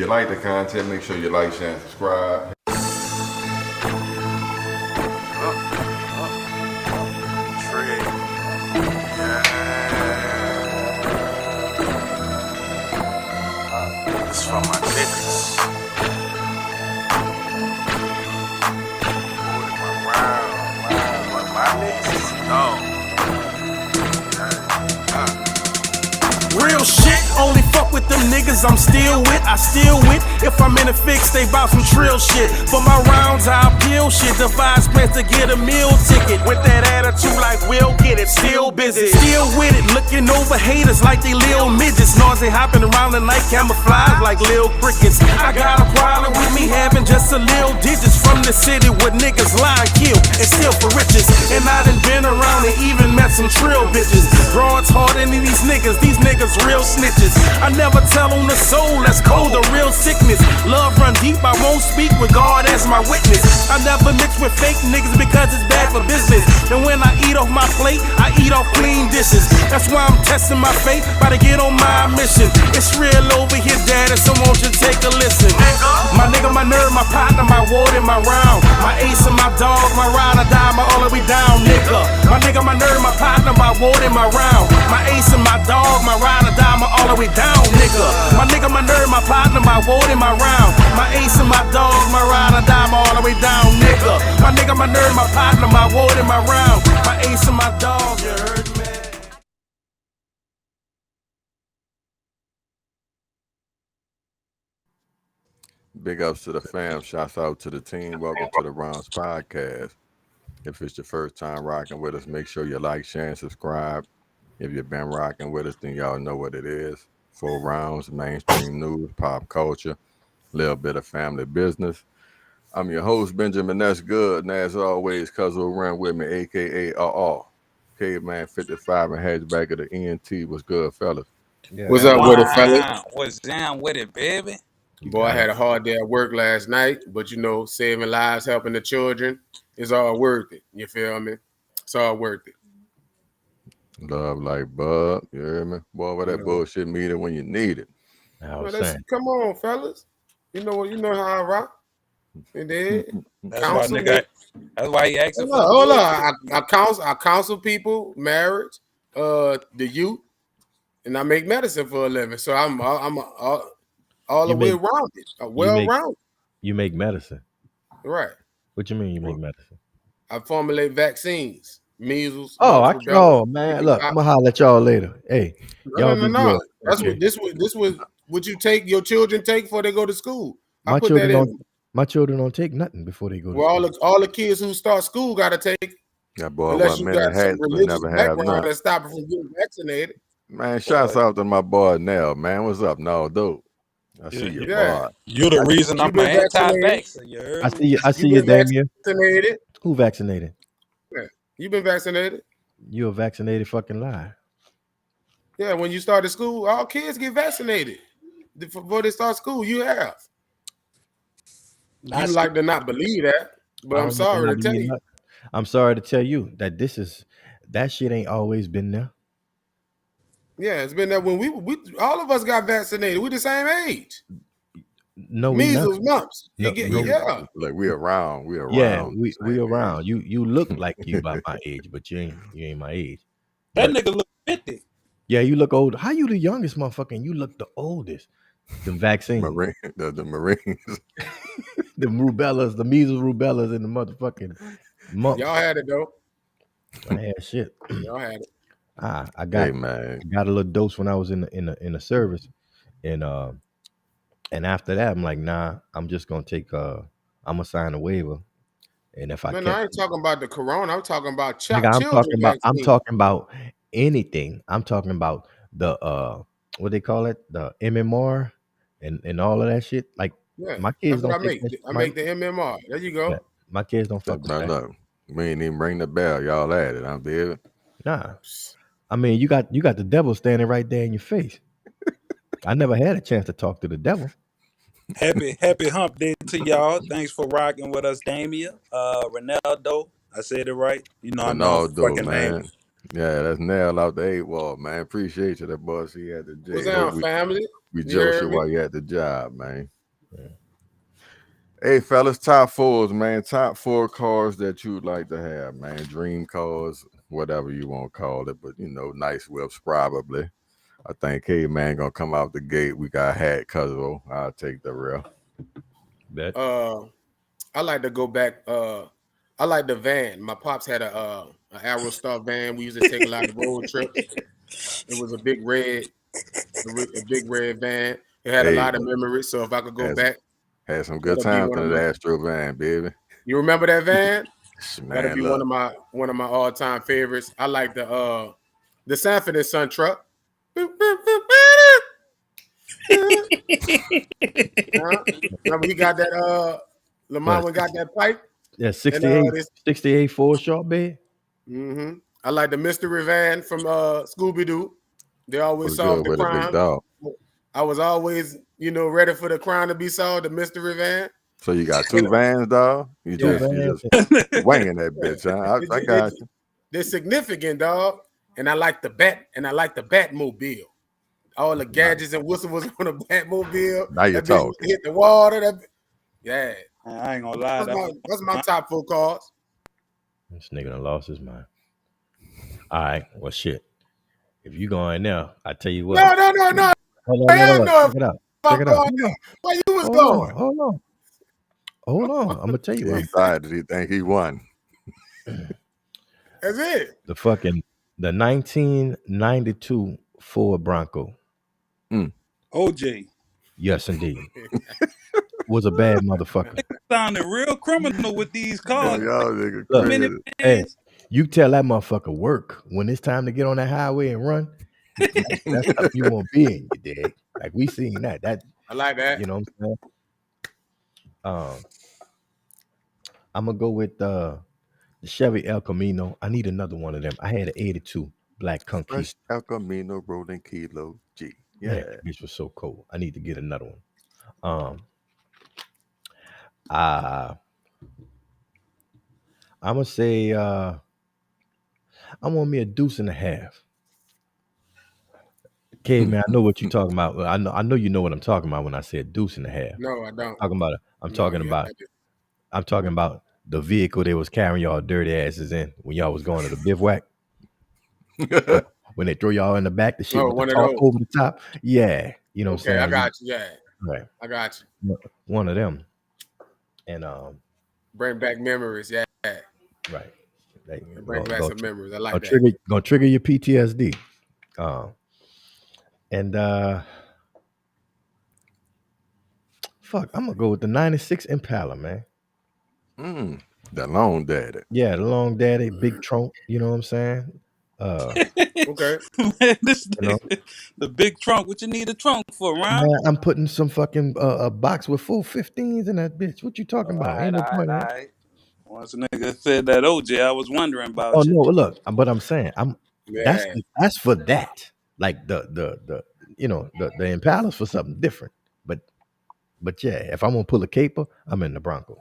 you like the content, make sure you like, share, and subscribe. It's for my niggas. My niggas is Real shit, only fuck with them niggas I'm still with. I still with. If I'm in a fix, they bout some trill shit. For my rounds, I appeal shit. Devise plans to get a meal ticket. With that attitude like we'll get it. Still busy, still with it. Looking over haters like they lil midgets. Nausea hopping around the night, camouflage like lil crickets. I got a problem with me having just a lil digits. From the city where niggas lie and kill and steal for riches. And I done been around and even met some trill bitches. Broads harder than these niggas real snitches. I never tell on the soul, that's cold, the real sickness. Love run deep, I won't speak with God as my witness. I never mix with fake niggas because it's bad for business. And when I eat off my plate, I eat off clean dishes. That's why I'm testing my faith, about to get on my mission. It's real over here, daddy, so won't you take a listen. My nigga, my nerve, my partner, my ward and my round. My ace and my dog, my ride or die, my all the way down, nigga. My nigga, my nerve, my partner, my ward and my round. My ace and my dog, my ride or die, my all the way down, nigga. My nigga, my nerve, my partner, my ward and my round. My ace and my dog, my ride or die, my all the way down, nigga. My nigga, my nerve, my partner, my ward and my round. My ace and my dog, you heard me? Big ups to the fam. Shouts out to the team. Welcome to the Rounds Podcast. If it's your first time rocking with us, make sure you like, share, and subscribe. If you've been rocking with us, then y'all know what it is. 4 rounds, mainstream news, pop culture, little bit of family business. I'm your host, Benjamin. That's good. And as always, cuz will run with me, aka Caveman 55 and hatchback of the ENT. What's good, fellas? Yeah. What's up with it, fellas? What's down with it, baby? Boy, I had a hard day at work last night, but you know, saving lives, helping the children is all worth it. You feel me? It's all worth it. Love like bub, you hear me? Boy, what that bullshit meter when you need it. Come on, fellas. You know how I rock. And then That's why nigga. That's why he asking for. Hold on. I counsel people, marriage, the youth, and I make medicine for a living. So I'm all the way rounded, well-rounded. You make medicine, right? What you mean you make medicine? I formulate vaccines, measles. Oh, man, look, I'm gonna holler at y'all later. Hey, y'all no. That's okay. This was what you take your children take before they go to school. My children don't take nothing before they go to school. All the kids who start school gotta take. That boy, unless you got some religious background that stop it from getting vaccinated. Man, shouts out to my boy Nell, man. What's up, no dude? I see you, boy. You're the reason I'm anti-vax. I see you, Damien. Vaccinated? Who vaccinated? Yeah. You've been vaccinated. You're a vaccinated fucking lie. Yeah, when you started school, all kids get vaccinated before they start school. You have. You like to not believe that, but I'm sorry to tell you. I'm sorry to tell you that that shit ain't always been there. Yeah, it's been there when we all of us got vaccinated. We the same age. No, measles, mumps. Yeah, like we around. Yeah, we around. You look like you about my age, but you ain't my age. That nigga look 50. Yeah, you look old. How you the youngest motherfucker and you look the oldest? The vaccine. the Marines. The rubellas, the measles, rubellas, and the motherfucking mumps. Y'all had it though. I had shit. Y'all had it. I got a little dose when I was in the service, and after that I'm like, nah, I'm just gonna take I'm gonna sign a waiver, and if I ain't talking about the corona, I'm talking about I'm talking about anything. I'm talking about the what they call it, the MMR, and all of that shit. Like my kids don't. I make the MMR. There you go. Yeah, my kids don't fuck with that. Look, we ain't even ring the bell. Y'all at it, I'm baby. Nah. I mean, you got the devil standing right there in your face. I never had a chance to talk to the devil. Happy hump day to y'all. Thanks for rocking with us, Damien. Ronaldo. I said it right. You know, Ronaldo, man. Yeah, that's Nell out the 8 wall, man. Appreciate you. That boy, he had the J. What's down, family? We You heard Joseph me? while you at the job, man. Hey, fellas, top fours, man. Top 4 cars that you'd like to have, man. Dream cars, whatever you want to call it, but nice whips probably. I think, hey, man, gonna come out the gate. We got Hat Cuzzo. I'll take the real. Bet. I like to go back. I like the van. My pops had an Aerostar van. We used to take a lot of road trips. It was a big red van. It had a lot of memories. So if I could go back, had some good times in the Astro van, baby. You remember that van? Man, that'd be one of my all time favorites. I like the Sanford and Son truck. Remember he got that Lamont got that pipe. Yeah, 68 Ford short bed. Mm-hmm. I like the mystery van from Scooby Doo. They always solved the crime. I was always, ready for the crime to be solved. The mystery van. So you got 2 vans, dog. You just winging that bitch, huh? I got you. They're significant, dog. And I like the Batmobile. All the gadgets and whistles was on the Batmobile. Now you're talking. Hit the water. Yeah. I ain't gonna lie. That's my top 4 cars. This nigga done lost his mind. All right. Well, shit. If you go in there, I tell you what. No. Hold on. Check it out. Where you was going? Hold on. I'm gonna tell you. He's excited. He think he won. That's it. The 1992 Ford Bronco. OJ. Yes, indeed. Was a bad motherfucker. Sounding real criminal with these cars. Y'all nigga Look, hey, you tell that motherfucker work when it's time to get on that highway and run. That's how you want to be in, you dig? Like we seen that. I like that. You know what I'm saying? I'm gonna go with the Chevy El Camino. I need another one of them. I had an 82 black Conquista. El Camino rolling Kilo G. Yeah, that bitch was so cold. I need to get another one. I'm gonna say I want me a deuce and a half. Caveman, I know what you're talking about. I know you know what I'm talking about when I said deuce and a half. No, I don't. I'm talking about the vehicle they was carrying y'all dirty asses in when y'all was going to the bivouac. When they throw y'all in the back, the shit with the top over the top. Yeah. You know what I'm saying? I got you. Yeah. Right. I got you. One of them. And bring back memories. Yeah. Right. Bring back some memories. I like that. Gonna trigger your PTSD. Fuck, I'm gonna go with the 96 Impala, man. The long daddy. Yeah, the long daddy, big trunk, you know what I'm saying? Okay. Man, the big trunk. What you need a trunk for, Ron? Man, I'm putting some fucking a box with full 15s in that bitch. What you talking about? Ain't no point. Right. Once a nigga said that OJ, I was wondering about. Oh no, look, but I'm saying that's for that. Like the Impala's for something different. But yeah, if I'm gonna pull a caper, I'm in the Bronco.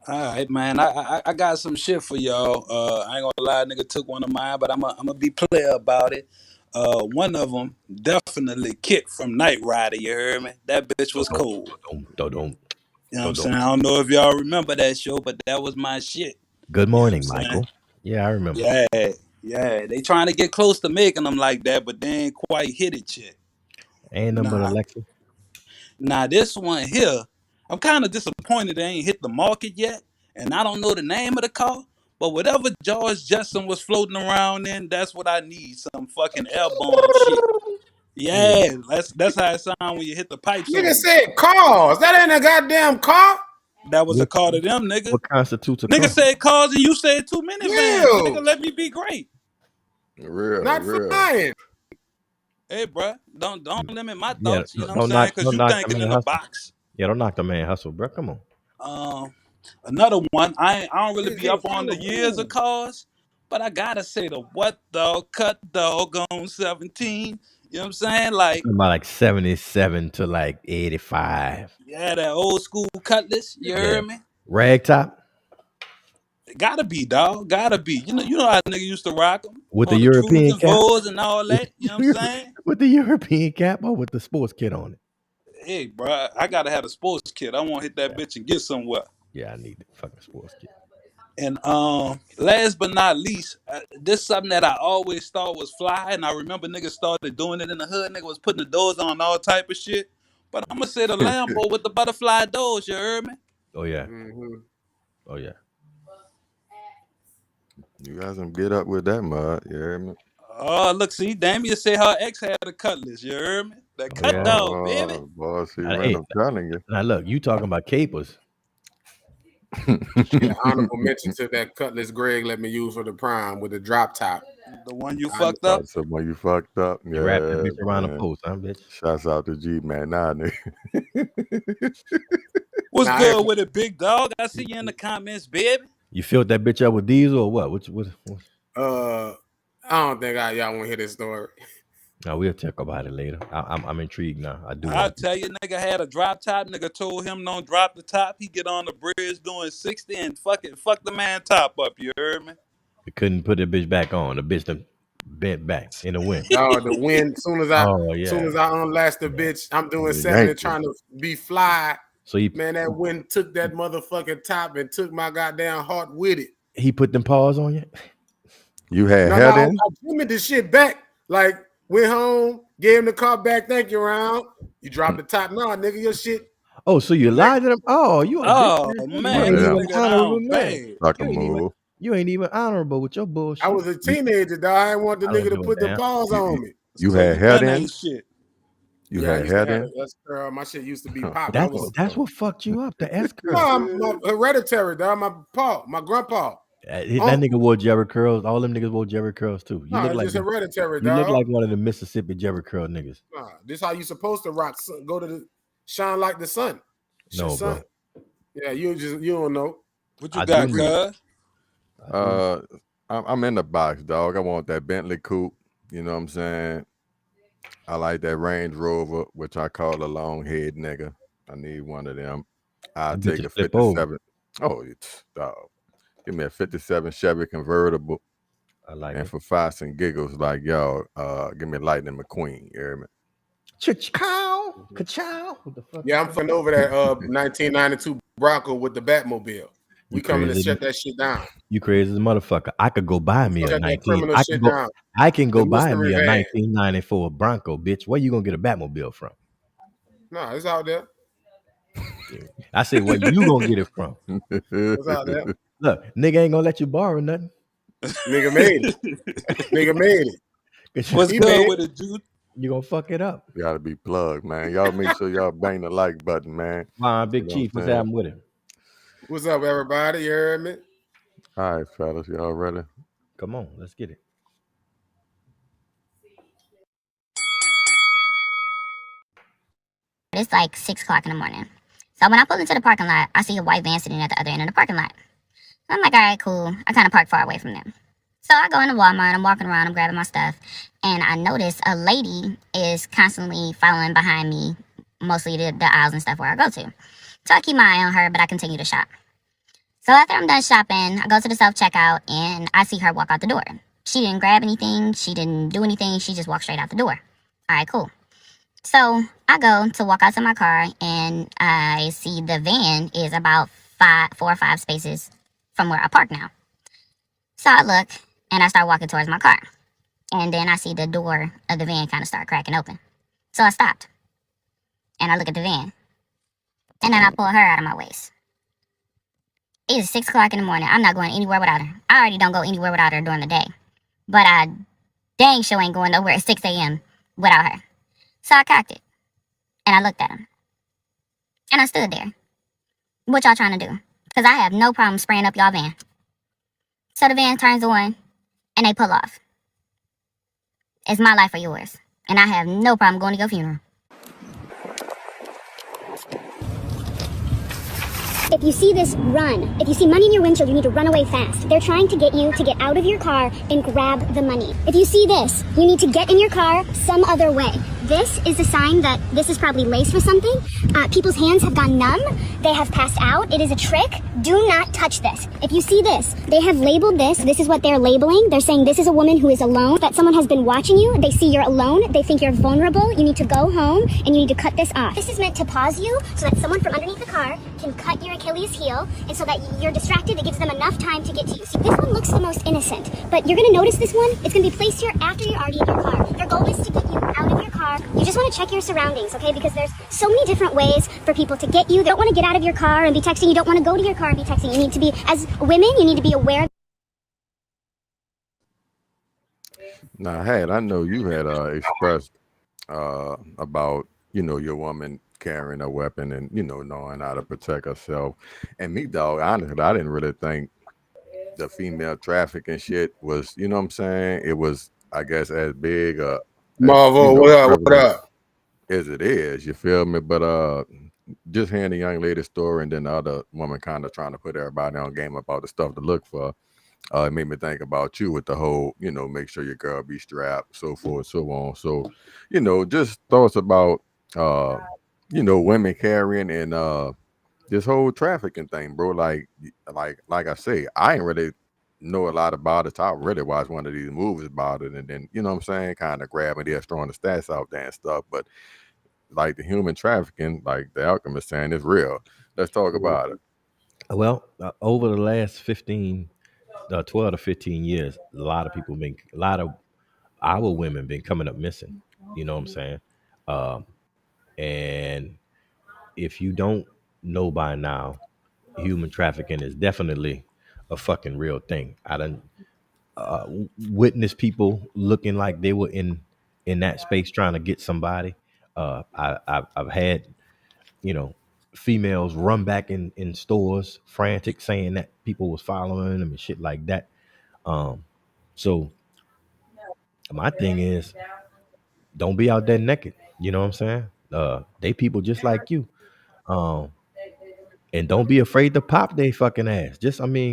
All right, man. I got some shit for y'all. I ain't gonna lie, nigga took one of mine, but I'm gonna be player about it. One of them definitely Kit from Knight Rider. You heard me? That bitch was cold. Don't. You know what I'm saying? I don't know if y'all remember that show, but that was my shit. Good morning, Michael. Yeah, I remember. Yeah. They trying to get close to making them like that, but they ain't quite hit it yet. Ain't nothing but Alexa. Now this one here, I'm kind of disappointed they ain't hit the market yet, and I don't know the name of the car, but whatever George Jetson was floating around in, that's what I need. Some fucking airborne shit. Yeah, that's how it sounds when you hit the pipes. Nigga said cars. That ain't a goddamn car. That was a car to them, nigga. What constitutes a nigga car? Said cars and you said 2 minivans. Nigga, let me be great. Not flying. Hey, bro, don't limit my thoughts. Yeah, you know what I'm saying? Because you thinking in a box. Yeah, don't knock the man hustle, bro. Come on. Another one. I don't really be up on the years of cars, but I gotta say the what dog cut dog on 17. You know what I'm saying? Like about like 77 to like 85. Yeah, that old school Cutlass. You heard me? Rag top. Gotta be, dog. Gotta be. You know how nigga used to rock them. With the on the European Trojan cap? Voice and all that. You know what I'm saying? With the European cap or with the sports kit on it? Hey, bro, I gotta have a sports kit. I want to hit that bitch and get somewhere. Yeah, I need the fucking sports kit. And last but not least, this is something that I always thought was fly, and I remember niggas started doing it in the hood. Nigga was putting the doors on all type of shit. But I'm gonna say the Lambo with the butterfly doors. You heard me? Oh yeah. Mm-hmm. Oh yeah. You guys can get up with that mud. You hear me? Oh, look, see, Damien said her ex had a cutlass. You heard me? That cut yeah. dog, baby. Boy, see, Hey, when I'm telling you. Now look, you talking about capers. Yeah, honorable mention to that Cutlass Greg let me use for the prime with the drop top. The one you fucked up. So when you fucked up, You wrap that bitch around the post, huh, bitch? Shouts out to G man, nah, nigga. What's Nah, good with it, big dog? I see you in the comments, baby. You filled that bitch up with diesel or what? What? I don't think y'all want to hear this story. No, we'll talk about it later. I'm intrigued now. I do. I'll tell you, nigga had a drop top. Nigga told him don't drop the top. He get on the bridge doing 60 and fuck the man top up. You heard me? You couldn't put the bitch back on. The bitch done bent back in the wind. Oh, the wind. Soon as I unlatched the bitch, I'm doing 70 trying to be fly. So man, that wind took that motherfucking top and took my goddamn heart with it. He put them paws on you. You had hair then? I trimmed this shit back. Like went home, gave him the car back. Thank you, round. You dropped the top. Nah, nigga, your shit. Oh, so you lied to them? Oh, you. Man, you ain't even honorable with your bullshit. I was a teenager, dog. I didn't want the nigga to put the paws on me. You had hair then? Shit. You had hair then? My shit used to be pop. That's what fucked you up. The S curl. No, I'm hereditary, dog. My grandpa. That nigga wore Jerry curls. All them niggas wore Jerry curls too. You look like just hereditary, you dog. look like one of the Mississippi Jerry curl niggas. Nah, this how you supposed to rock. Go to the shine like the sun. No, sun. Bro. Yeah, you don't know. What you got, cuz? I'm in the box, dog. I want that Bentley coupe. You know what I'm saying? I like that Range Rover, which I call a long head nigga. I need one of them. I'll take a 57. Oh, dog. Give me a 57 Chevy convertible. I like and it. for fights and giggles, like, yo, give me Lightning McQueen. You hear me? Cha-chow. Ka-chow. What the fuck? Yeah, I'm finna over that 1992 Bronco with the Batmobile. We coming to shut that shit down. You crazy as a motherfucker. I could go buy me a 1994 Bronco, bitch. Where you gonna get a Batmobile from? Nah, it's out there. I said, where you gonna get it from? It's out there. Look, nigga ain't gonna let you borrow nothing. Nigga made it. Nigga made it. What's good with it, dude? You gonna fuck it up. You gotta be plugged, man. Y'all make sure y'all bang the like button, man. Big Chief, what's happening with him? What's up, everybody? You heard me? All right, fellas, y'all ready? Come on, let's get it. It's like 6 o'clock in the morning. So when I pull into the parking lot, I see a white van sitting at the other end of the parking lot. I'm like, all right, cool. I kind of park far away from them. So I go into Walmart, I'm walking around, I'm grabbing my stuff, and I notice a lady is constantly following behind me, mostly the aisles and stuff where I go to. So I keep my eye on her, but I continue to shop. So after I'm done shopping, I go to the self-checkout, and I see her walk out the door. She didn't grab anything, she didn't do anything, she just walked straight out the door. All right, cool. So I go to walk out to my car, and I see the van is about 4 or 5 spaces from where I park now. So I look, and I start walking towards my car. And then I see the door of the van kind of start cracking open. So I stopped, and I look at the van. And then I pull her out of my waist. It is 6 o'clock in the morning. I'm not going anywhere without her. I already don't go anywhere without her during the day. But I dang sure ain't going nowhere at 6 a.m. without her. So I cocked it. And I looked at him. And I stood there. What y'all trying to do? Because I have no problem spraying up y'all van. So the van turns on, and they pull off. It's my life or yours. And I have no problem going to your funeral. If you see this, run. If you see money in your windshield, you need to run away fast. They're trying to get you to get out of your car and grab the money. If you see this, you need to get in your car some other way. This is a sign that this is probably laced with something. People's hands have gone numb. They have passed out. It is a trick. Do not touch this. If you see this, they have labeled this. This is what they're labeling. They're saying this is a woman who is alone, that someone has been watching you. They see you're alone. They think you're vulnerable. You need to go home and you need to cut this off. This is meant to pause you so that someone from underneath the car can cut your Achilles heel, and so that you're distracted. It gives them enough time to get to you. See, this one looks the most innocent, but you're gonna notice this one. It's gonna be placed here after you're already in your car. Their goal is to get you out of your car. You just want to check your surroundings, okay? Because there's so many different ways for people to get you. They don't want to get out of your car and be texting. You don't want to go to your car and be texting. You need to be, as women, you need to be aware. Now, I know you had expressed about, your woman carrying a weapon and, knowing how to protect herself. And me, dog, honestly, I didn't really think the female trafficking shit was, you know what I'm saying? It was, I guess, as big Marvel, what up? As it is, you feel me? But just hearing the young lady's story and then the other woman kind of trying to put everybody on game about the stuff to look for, it made me think about you with the whole, make sure your girl be strapped, so forth, so on. So, just thoughts about, women carrying and this whole trafficking thing, bro. Like I say, I ain't really know a lot about it. I really watched one of these movies about it, and then you know what I'm saying, kind of grabbing there, throwing the stats out there and stuff. But like the human trafficking, like the Alchemist saying, is real. Let's talk about it. Well, over the last 12 to 15 years, a lot of our women been coming up missing. You know what I'm saying? And if you don't know by now, human trafficking is definitely a fucking real thing. I done witnessed people looking like they were in that space trying to get somebody. I've had, females run back in stores frantic saying that people was following them and shit like that. So my thing is, don't be out there naked. You know what I'm saying? They people just like you. And don't be afraid to pop they fucking ass.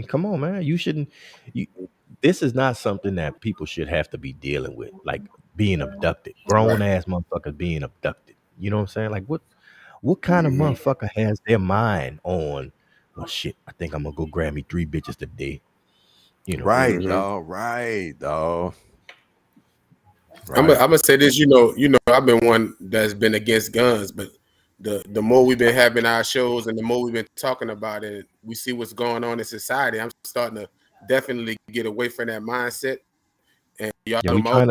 Come on, man. You shouldn't. This is not something that people should have to be dealing with, like being abducted. Grown ass motherfuckers being abducted. You know what I'm saying? Like what kind of motherfucker has their mind on? Well, shit. I think I'm gonna go grab me 3 bitches today. Right, dog. Right, dog. I'm gonna say this. I've been one that's been against guns, but the more we've been having our shows and the more we've been talking about it, we see what's going on in society. I'm starting to definitely get away from that mindset. And y'all, we trying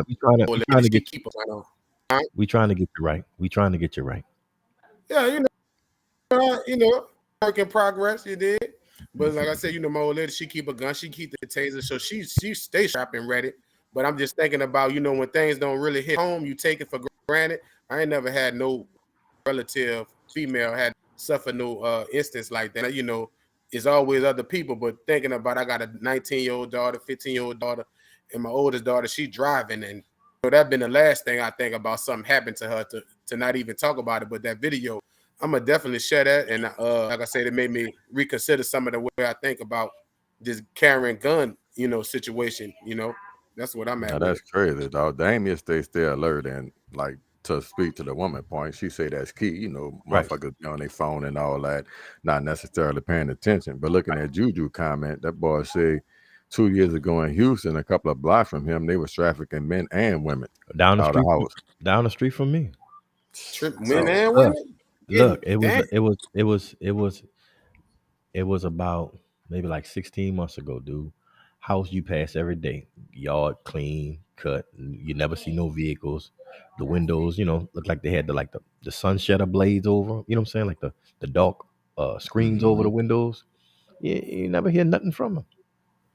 to get keep us on. We trying to get you right. We trying to get you right. Yeah, work in progress. You did, but like I said, my old lady, she keep a gun, she keep the taser, so she stays sharp and ready. But I'm just thinking about, when things don't really hit home, you take it for granted. I ain't never had no relative female had suffered no instance like that. It's always other people, but thinking about, I got a 19-year-old daughter, 15-year-old daughter, and my oldest daughter, she driving, and that's been the last thing I think about. Something happened to her to not even talk about it. But that video, I'm gonna definitely share that, and like I said, it made me reconsider some of the way I think about this carrying gun, situation. That's what I'm at. Now, that's crazy, dog. Damien stay alert, and like, to speak to the woman point, she say that's key. Motherfuckers be on their phone and all that, not necessarily paying attention. But looking at Juju comment, that boy say 2 years ago in Houston, a couple of blocks from him, they was trafficking men and women down the street from me. Men and women. Look, it was about maybe like 16 months ago, dude. House you pass every day, yard clean, cut. You never see no vehicles. The windows, look like they had the sun shutter blades over. You know what I'm saying? Like the dark screens over the windows. You never hear nothing from them.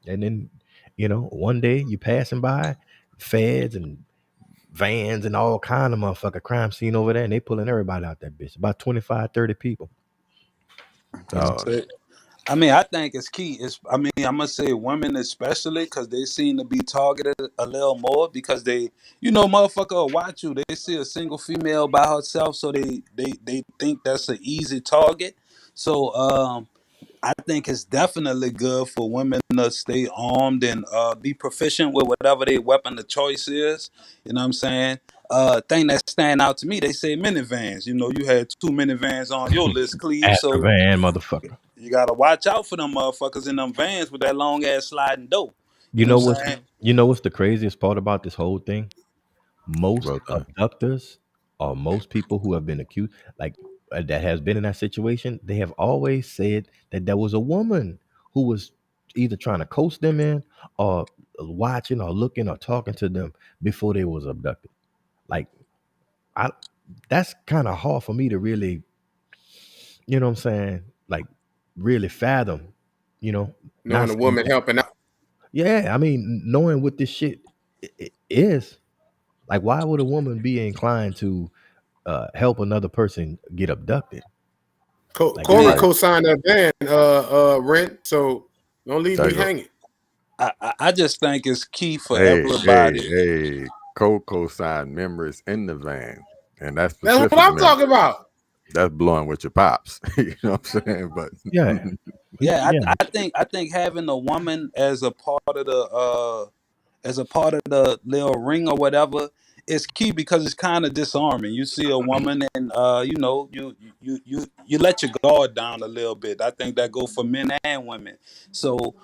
And then, one day you passing by, feds and vans and all kind of motherfucker crime scene over there, and they pulling everybody out that bitch. About 25, 30 people. I think it's key. I'm gonna say women especially, because they seem to be targeted a little more, because they, motherfucker will watch you. They see a single female by herself, so they think that's an easy target. So I think it's definitely good for women to stay armed and be proficient with whatever their weapon of choice is. You know what I'm saying? thing that stand out to me, they say minivans. You know, you had 2 minivans on your list, Cleve. Ask a So van, motherfucker. you gotta watch out for them motherfuckers in them vans with that long ass sliding door. You You know know what what's I'm saying? the craziest part about this whole thing? Most Well done. abductors or most people who have been accused, like that has been in that situation, they have always said that there was a woman who was either trying to coast them in or watching or looking or talking to them before they was abducted. Like I that's kind of hard for me to really, you know what I'm saying, like really fathom, you know, Knowing not a saying woman helping out. yeah, I mean, knowing what this shit is, like, why would a woman be inclined to help another person get abducted? Like, Corey Man, co-signed that rent, so don't leave There me you go. hanging. I just think it's key for Hey, everybody. hey, Coco signed members in the van, and that's That's specific what I'm members. talking about. That's blowing with your pops. You know what I'm saying? But yeah, Yeah, yeah, I think having a woman as a part of the little ring or whatever is key because it's kind of disarming. You see a woman and you know you let your guard down a little bit. I think that go for men and women. So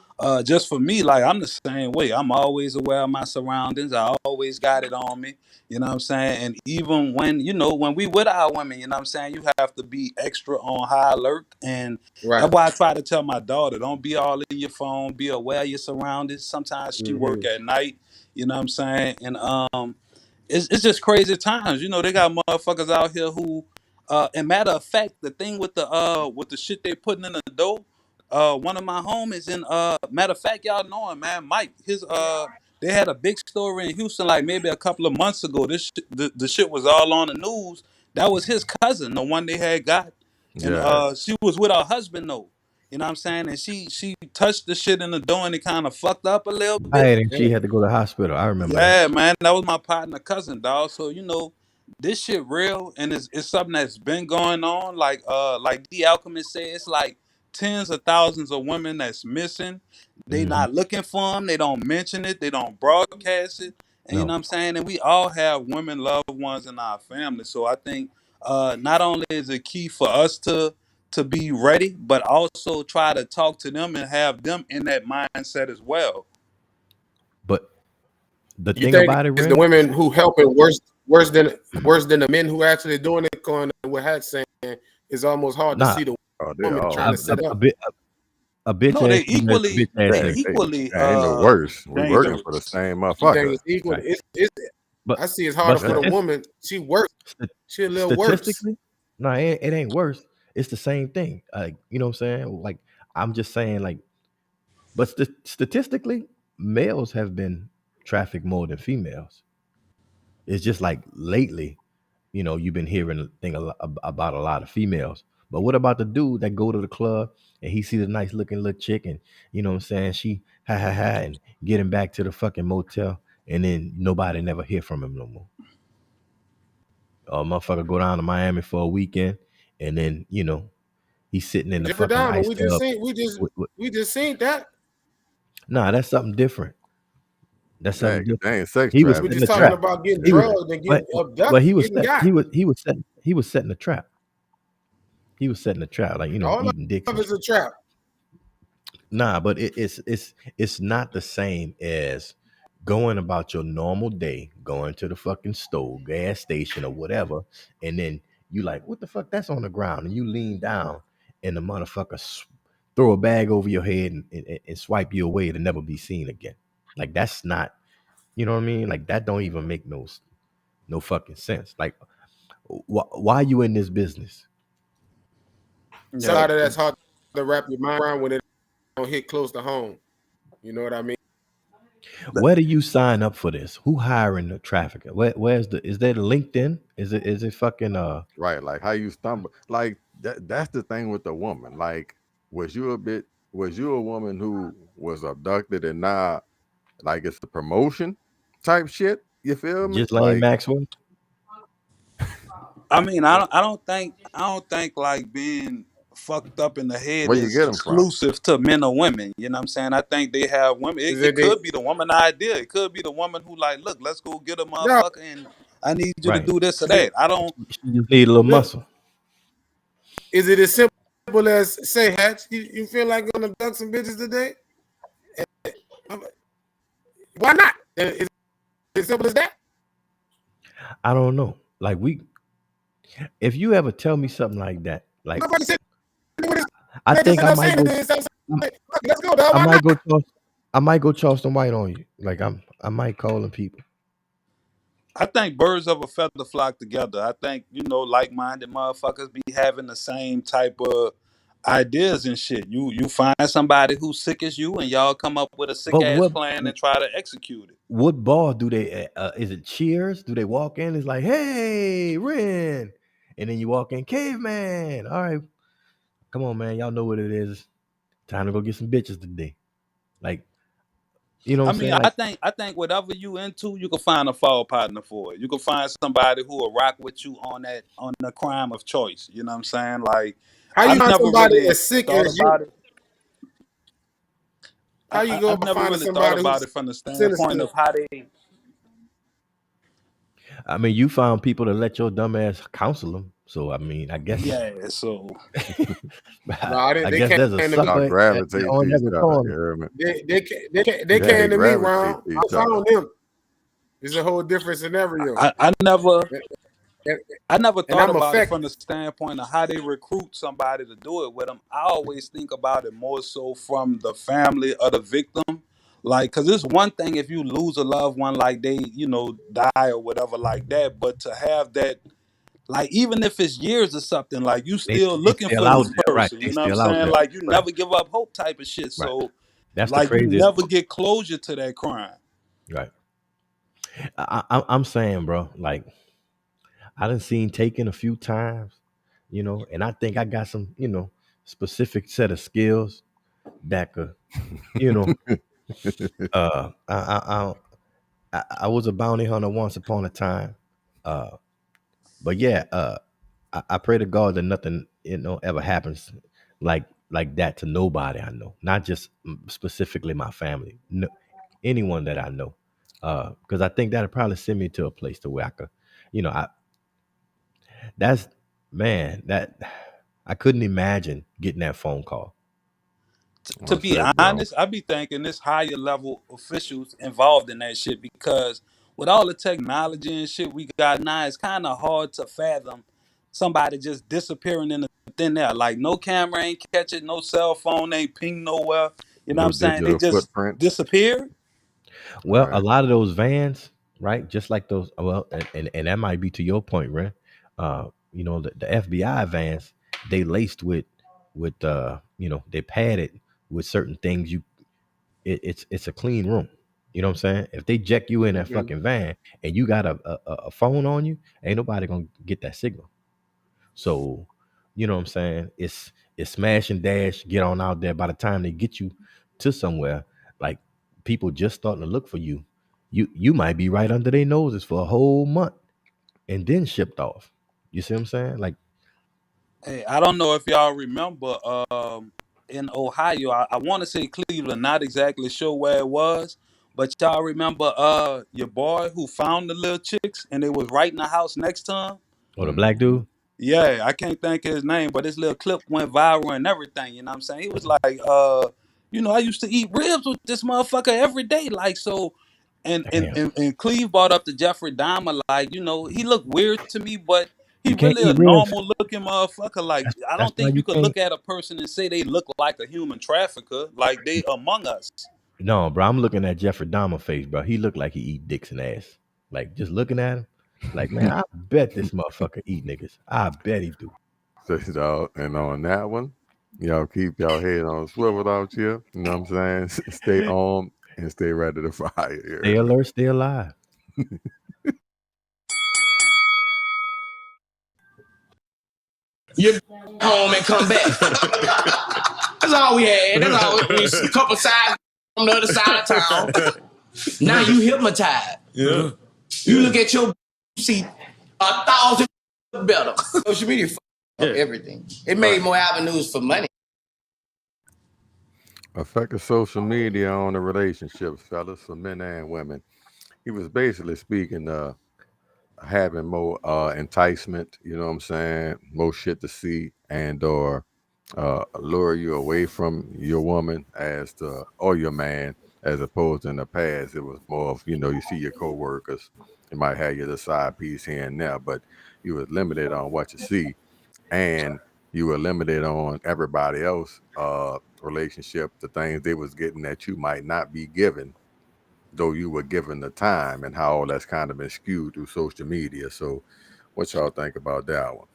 just for me, like I'm the same way. I'm always aware of my surroundings. I always got it on me. You know what I'm saying? And even when when we with our women, you know what I'm saying, you have to be extra on high alert. And Right. that's why I try to tell my daughter, don't be all in your phone, be aware of your surroundings. Sometimes she work at night, you know what I'm saying? And it's just crazy times. You know, they got motherfuckers out here who and matter of fact, the thing with the shit they putting in the dough, one of my homies in matter of fact, y'all know him, man, Mike, his they had a big story in Houston like maybe a couple of months ago. The shit was all on the news. That was his cousin, the one they had got. And yeah, she was with her husband though. You know what I'm saying? And she touched the shit in the door and it kind of fucked up a little bit. right. And she had to go to the hospital. I remember that. Yeah, man, that was my partner cousin, dog. So this shit real and it's something that's been going on. Like The Alchemist said, it's like tens of thousands of women that's missing. They Hmm. not looking for them. They don't mention it. They don't broadcast it. And you know No, what I'm saying? And we all have women loved ones in our family. So I think not only is it key for us to be ready, but also try to talk to them and have them in that mindset as well. but the You thing think about it, it's the Ren, women who helping worse than the men who actually doing it? Going with Hat saying it's almost hard to nah, see the oh, they're woman all trying to set a up. bit, a bitch No, they ass female, a bitch ass they they, nigga. equally they ain't no worse. We working dangerous. for the same You think motherfucker. it's equal? Right. It's But I see it's harder but for the Yeah. woman. She works. She a little worse. statistically, no, it ain't worse. It's the same thing. Like, you know what I'm saying? Like, I'm just saying, like, but statistically, males have been trafficked more than females. It's just like lately, you've been hearing a thing about a lot of females. But what about the dude that go to the club and he see the nice looking little chick and you know what I'm saying, she ha ha ha and get him back to the fucking motel and then nobody never hear from him no more. Or motherfucker go down to Miami for a weekend and then, he's sitting in the Jeffrey fucking Dahmer, ice we just tub. seen we just seen that. Nah, that's something different. That's something Dang, different. dang, sex He was trafficking. We setting just the talking trap. about getting He was, drugged and but getting abducted, but he was getting set, got. he was setting the trap. He was setting the trap, like All eating dicks. of And it's a trap. Nah, but it's not the same as going about your normal day, going to the fucking store, gas station, or whatever, and then you like, what the fuck? That's on the ground, and you lean down, and the motherfucker throw a bag over your head and swipe you away to never be seen again. Like that's not, you know what I mean? Like that don't even make no fucking sense. Like, why you in this business? A lot of that's hard to wrap your mind around when it don't hit close to home. You know what I mean? Where do you sign up for this? Who hiring the trafficker? Is that LinkedIn? Is it fucking Right, like how you stumble. Like that's the thing with the woman. Like, was you a woman who was abducted and now like it's the promotion type shit? You feel me? just Lane Like, Maxwell? I mean, I don't think like being fucked up in the head where you is get them from? exclusive to men or women. You know what I'm saying? I think they have women. It could be the woman idea. It could be the woman who like, look, let's go get a motherfucker and I need you to Right. do this or that. I don't. She just need a little muscle. Is it as simple as say, Hatch, you feel like gonna duck some bitches today? Why not? Is it as simple as that? I don't know. Like if you ever tell me something like that, like Nobody said I think I might go. Let's go, dog. I Why might not? go. I might go Charleston White on you. Like I might call them people. I think birds of a feather flock together. I think, like-minded motherfuckers be having the same type of ideas and shit. You find somebody who's sick as you, and y'all come up with a sick But ass plan and try to execute it. what ball do they? Is it cheers? Do they walk in? It's like, hey, Ren, and then you walk in, caveman. All right, come on, man. Y'all know what it is. Time to go get some bitches today. Like, you know what I'm saying? Like, I think whatever you into, you can find a fall partner for it. You can find somebody who will rock with you on the crime of choice. You know what I'm saying? Like, How you I've find never somebody really as sick thought as you? about it. How you go I've about never finding really thought somebody about who's it from the sinister? standpoint of how they. I mean, you found people to let your dumb ass counsel them. So I mean, I guess. Yeah. So No, I they guess can't there's a to me. Y'all sucker gravitate to on each every other. corner. You hear me? They Yeah, came to me, gravitate Ron. to I each other. found them. It's a whole different scenario. I never And thought I'm about it affected. from the standpoint of how they recruit somebody to do it with them. I always think about it more so from the family of the victim. Like, cause it's one thing if you lose a loved one, like they, die or whatever like that. But to have that, like, even if it's years or something, like you They still looking still for out this there, right? person. They You know what I'm still out saying? there, Like you right? never give up hope type of shit. Right. So That's the like you craziest. never get closure to that crime. Right. I'm saying, bro. Like, I done seen Taken a few times, and I think I got some, specific set of skills that could, I was a bounty hunter once upon a time, but yeah, I pray to God that nothing, ever happens like that to nobody I know, not just specifically my family, no, anyone that I know, because I think that'll probably send me to a place to where I could, that's man that I couldn't imagine getting that phone call. To be honest, I be thinking this higher level officials involved in that shit because with all the technology and shit we got now, it's kind of hard to fathom somebody just disappearing in the thin air. Like no camera ain't catch it, no cell phone ain't ping nowhere. You know what No I'm saying? They digital just footprints. disappear. Well, Right. a lot of those vans, right? Just like those. Well, and that might be to your point, Ren. The FBI vans, they laced with they padded with certain things. It's a clean room. You know what I'm saying? If they jack you in that fucking van and you got a phone on you, ain't nobody gonna get that signal. So, you know what I'm saying? It's smash and dash, get on out there. By the time they get you to somewhere, like people just starting to look for you, you might be right under their noses for a whole month and then shipped off. You see what I'm saying? Like, Hey, I don't know if y'all remember in Ohio, I want to say Cleveland, not exactly sure where it was, but y'all remember your boy who found the little chicks and they was right in the house next to him? oh, the black dude? Yeah, I can't think of his name, but this little clip went viral and everything, you know what I'm saying? He was like, I used to eat ribs with this motherfucker every day. Like, so, Damn. and Cleve brought up the Jeffrey Dahmer, like, he looked weird to me, but he You can't really a eat ribs. normal looking motherfucker. Like, I That's don't why think you you could can't. look at a person and say they look like a human trafficker. Like, they among us. No, bro, I'm looking at Jeffrey Dahmer face, bro. He looked like he eat dicks and ass. Like, just looking at him, like, man, I bet this motherfucker eat niggas. I bet he do. So, and on that one, y'all keep y'all head on swivel out here. You know what I'm saying? Stay on and stay ready to fire here. Stay alert, stay alive. You home and come back. That's all we had. That's all. We see a couple sides on the other side of town. Now you hypnotized. Yeah. You look at your see 1,000 better. Social media up everything. It made more avenues for money. Effect of social media on the relationships, fellas, for men and women. He was basically speaking having more enticement, you know what I'm saying, more shit to see, and or lure you away from your woman or your man, as opposed to in the past it was more of, you see your coworkers, you might have your side piece here and there, but you was limited on what you see, and you were limited on everybody else relationship, the things they was getting that you might not be given, though you were given the time, and how all that's kind of been skewed through social media. So what y'all think about that one?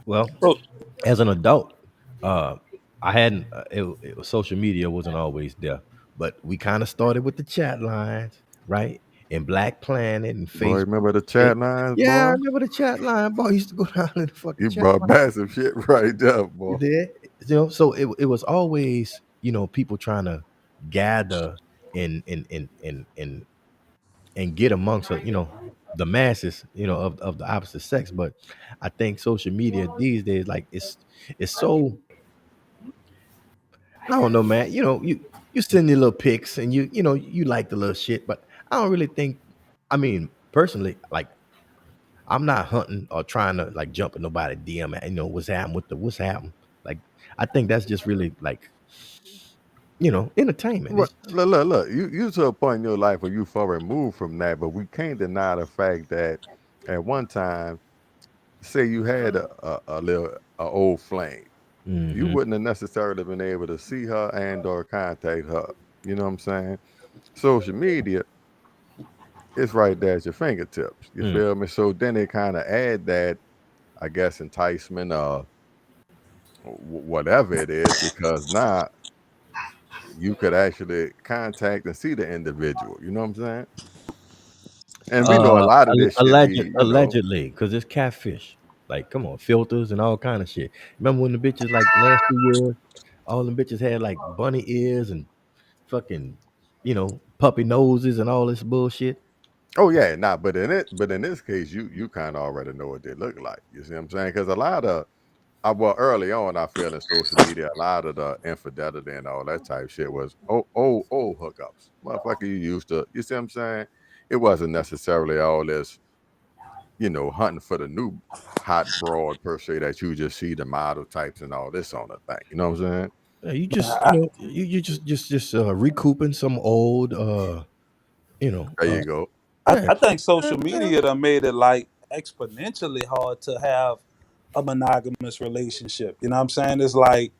Well, So, as an adult, I hadn't. Social media wasn't always there, but we kind of started with the chat lines, right? And Black Planet and Boy, Facebook. remember the chat lines, Yeah, I boy? remember the chat line. Boy, I used to go down in the fucking You chat brought line. back some shit right there, You boy. did, so it was always, people trying to gather and get amongst, the masses, of the opposite sex. But I think social media these days, like it's so, I don't know, man. You send your little pics and you like the little shit, but I don't really think. I mean, personally, like I'm not hunting or trying to like jump in nobody DM. What's happening with the what's happening. Like I think that's just really like entertainment. Right. It's Look. You to a point in your life where you far removed from that, but we can't deny the fact that at one time, say you had a old flame, you wouldn't have necessarily been able to see her and or contact her. You know what I'm saying? Social media, it's right there at your fingertips. You feel me? So then they kind of add that, I guess, enticement or whatever it is, because now you could actually contact and see the individual. You know what I'm saying? And we know a lot of this shit allegedly, because it's catfish. Like, come on, filters and all kind of shit. Remember when the bitches like last 2 years, all the bitches had like bunny ears and fucking, puppy noses and all this bullshit. Oh yeah, but in this case, you kind of already know what they look like. You see what I'm saying? Because a lot of early on, I feel in social media, a lot of the infidelity and all that type shit was old hookups. Motherfucker, you used to. You see what I'm saying? It wasn't necessarily all this, hunting for the new hot broad per se that you just see the model types and all this on the thing. You know what I'm saying? Yeah, you just, you just recouping some old, There you go. yeah. I think social media done made it like exponentially hard to have a monogamous relationship. You know what I'm saying? It's like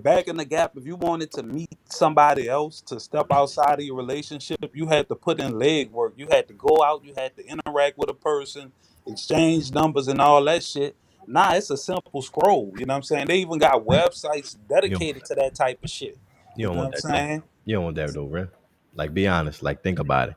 back in the gap, if you wanted to meet somebody else to step outside of your relationship, you had to put in leg work. You had to go out, you had to interact with a person, exchange numbers and all that shit. Nah, it's a simple scroll. You know what I'm saying? They even got websites You don't, dedicated to that type of shit. you You don't know what want I'm that though. saying? You don't want that though, man. Like, be honest. Like, think about it.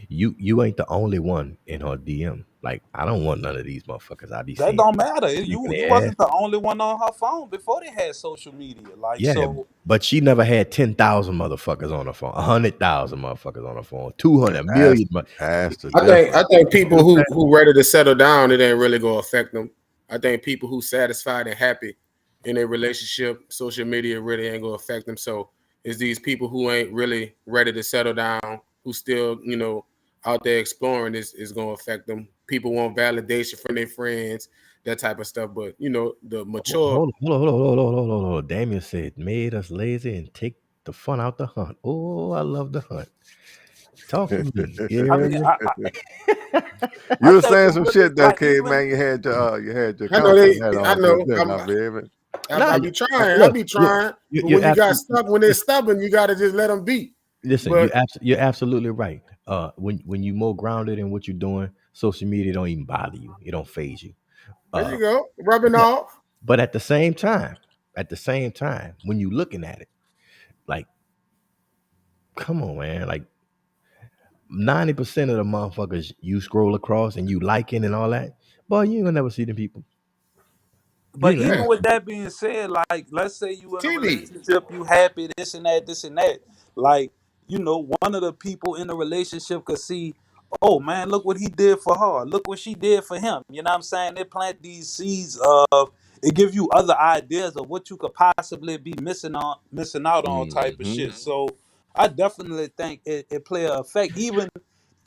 You ain't the only one in her DM. Like, I don't want none of these motherfuckers I be That seeing don't matter. shaking You their ass. wasn't the only one on her phone before they had social media. Like, Yeah, so but she never had 10,000 motherfuckers on her phone, 100,000 motherfuckers on her phone, 200 That's million. that's the I difference. think people who ready to settle down, it ain't really gonna affect them. I think people who satisfied and happy in their relationship, social media really ain't gonna affect them. So it's these people who ain't really ready to settle down, who still, out there exploring is gonna affect them. People want validation from their friends, that type of stuff. But the mature Hold on. Damien said, made us lazy and take the fun out the hunt. Oh, I love the hunt. Talk to me. I Yeah. mean, You were think saying it some really, shit there, like, kid, even man. You had your I know counseling hat I on know. just then, my baby. I be trying. I Look, be trying. you- But you're when you got absolutely, when they're stubborn, you gotta just let them be. listen, But you're absolutely right. When you're more grounded in what you're doing, social media don't even bother you. It don't phase you. there Uh, you go, rubbing but, off. but at the same time, when you looking at it, like, come on, man, like 90% of the motherfuckers you scroll across and you liking and all that, boy, you ain't gonna never see them people. You but ain't gonna even Yeah, never with see them. that being said, like, let's say you in a TV. relationship, you happy, this and that, this and that. Like, one of the people in the relationship could see, oh man, look what he did for her. Look what she did for him. You know what I'm saying? They plant these seeds of it give you other ideas of what you could possibly be missing out on type of Mm-hmm. shit. So I definitely think it play a effect.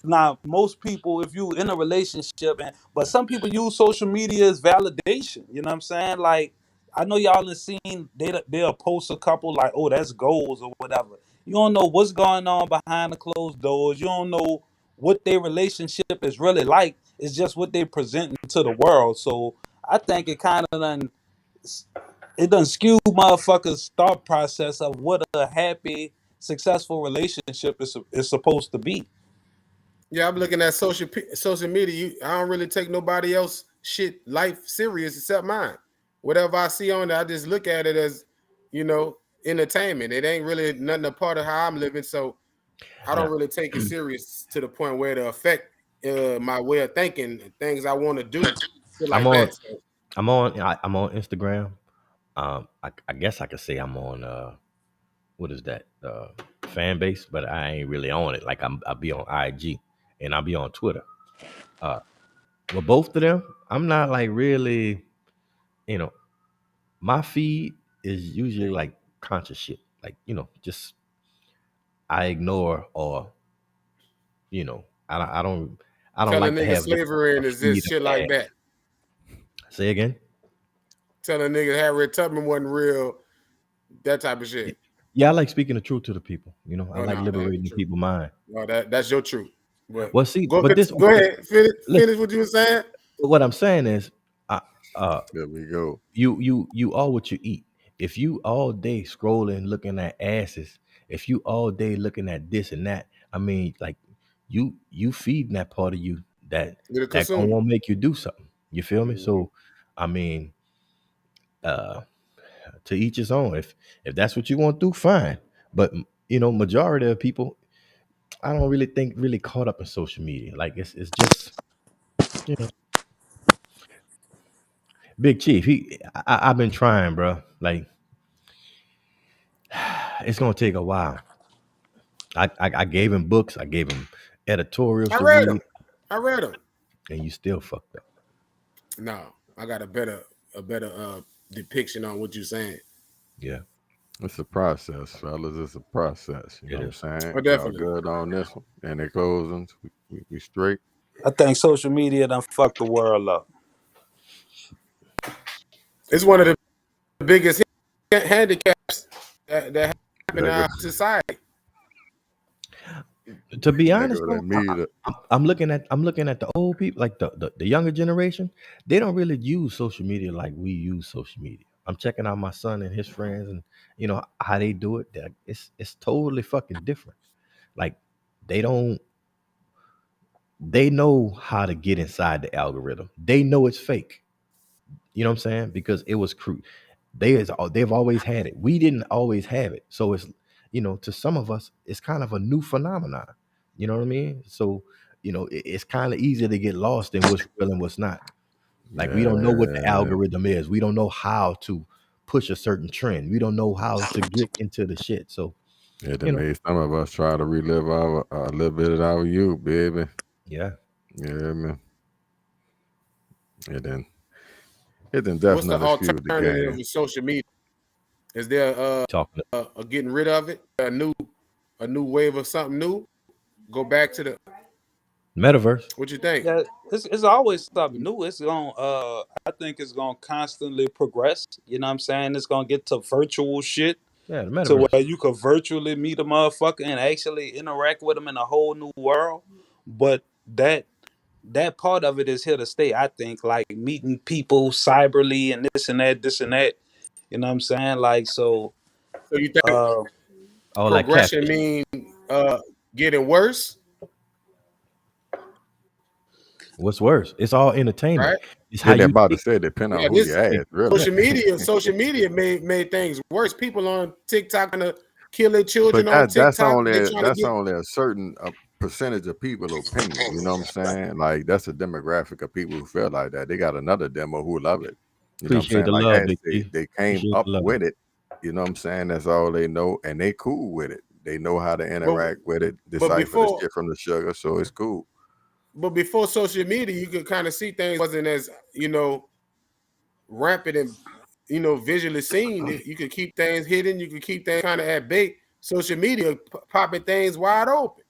Now, most people, if you in a relationship, but some people use social media as validation. You know what I'm saying? Like, I know y'all have seen they'll post a couple like, oh, that's goals or whatever. You don't know what's going on behind the closed doors. You don't know what their relationship is really like. It's just what they presenting to the world. So I think it done skew motherfuckers' thought process of what a happy, successful relationship is supposed to be. Yeah, I'm looking at social media. I don't really take nobody else shit life serious except mine. Whatever I see on there, I just look at it as, entertainment. It ain't really nothing a part of how I'm living. So I don't really take it serious to the point where it'll affect my way of thinking, things I want to do, shit like I'm on that. So, I'm on Instagram. I guess I could say I'm on what is that fan base, but I ain't really on it. Like I'll be on IG and I'll be on Twitter. Well, both of them, I'm not like really, you know, my feed is usually like conscious shit. Like, just I ignore or, I don't tell a like to nigga have just slavery a and is feed this of shit like ads. that. Say again? Tell a nigga Harriet Tubman wasn't real, that type of shit. Yeah, I like speaking the truth to the people. I Oh, like no, that ain't liberating the true. people's mind. No, that's your truth. But Well, see, go but ahead, finish listen, what you were saying. what I'm saying is, There we go. you are what you eat. If you all day scrolling, looking at asses, if you all day looking at this and that, I mean, like you feeding that part of you You're the that consumer. gonna make you do something. You feel me? So, I mean, uh, to each his own. If that's what you want to do, fine. But majority of people, I don't really think really caught up in social media. Like it's just you know, Big Chief. I've been trying, bro. Like it's gonna take a while. I gave him books. I gave him editorials I to read them. read, and you still fucked up. No, I got a better depiction on what you're saying. Yeah, It's a process, fellas. It's a process. You know it what is. I'm saying? Oh, Y'all definitely. good on this one? And the closings, we straight. I think social media done fucked the world up. It's one of the biggest handicaps that happen in There go, our society. To be there honest, go though, that meter. I'm looking at the old people, like the younger generation. They don't really use social media like we use social media. I'm checking out my son and his friends, and how they do it. It's totally fucking different. Like they don't. They know how to get inside the algorithm. They know it's fake. You know what I'm saying? Because it was they've always had it. We didn't always have it. So it's to some of us, it's kind of a new phenomenon. You know what I mean? So, it's kind of easy to get lost in what's real and what's not. Like we don't know what the Yeah, algorithm is. We don't know how to push a certain trend. We don't know how to get into the shit. So, it you know, made some of us try to relive a little bit of our youth, baby. yeah. Yeah, man. It then What's the definitely skewed the alternative game. of social media? Is there Talking a getting rid of it? A new wave of something new? Go back to the metaverse. what you think? Yeah, it's always something new. I think it's gonna constantly progress. You know what I'm saying? It's gonna get to virtual shit Yeah, the to metaverse. where you could virtually meet a motherfucker and actually interact with them in a whole new world. But that part of it is here to stay. I think, like meeting people cyberly and this and that, this and that. You know what I'm saying? Like so. So you think Uh, All that progression catfish. mean getting worse? What's worse? It's all entertainment. Right? It's how Yeah, they you about to think. say depend on Yeah, who this you ask, really. social media made things worse. People on TikTok gonna kill their But children on that's TikTok. only They trying to that's get only a certain percentage of people opinion. You know what I'm saying? Like that's a demographic of people who feel like that. They got another demo who love it. You know what I'm Appreciate saying? the Like love, as Big Chief. they came Appreciate up the love. with it. You know what I'm saying? That's all they know, and they cool with it. They know how to interact with it, decipher the before shit from the sugar, so it's cool. but before social media, you could kind of see things wasn't as rampant and visually seen. You could keep things hidden. You could keep things kind of at bay. Social media popping things wide open.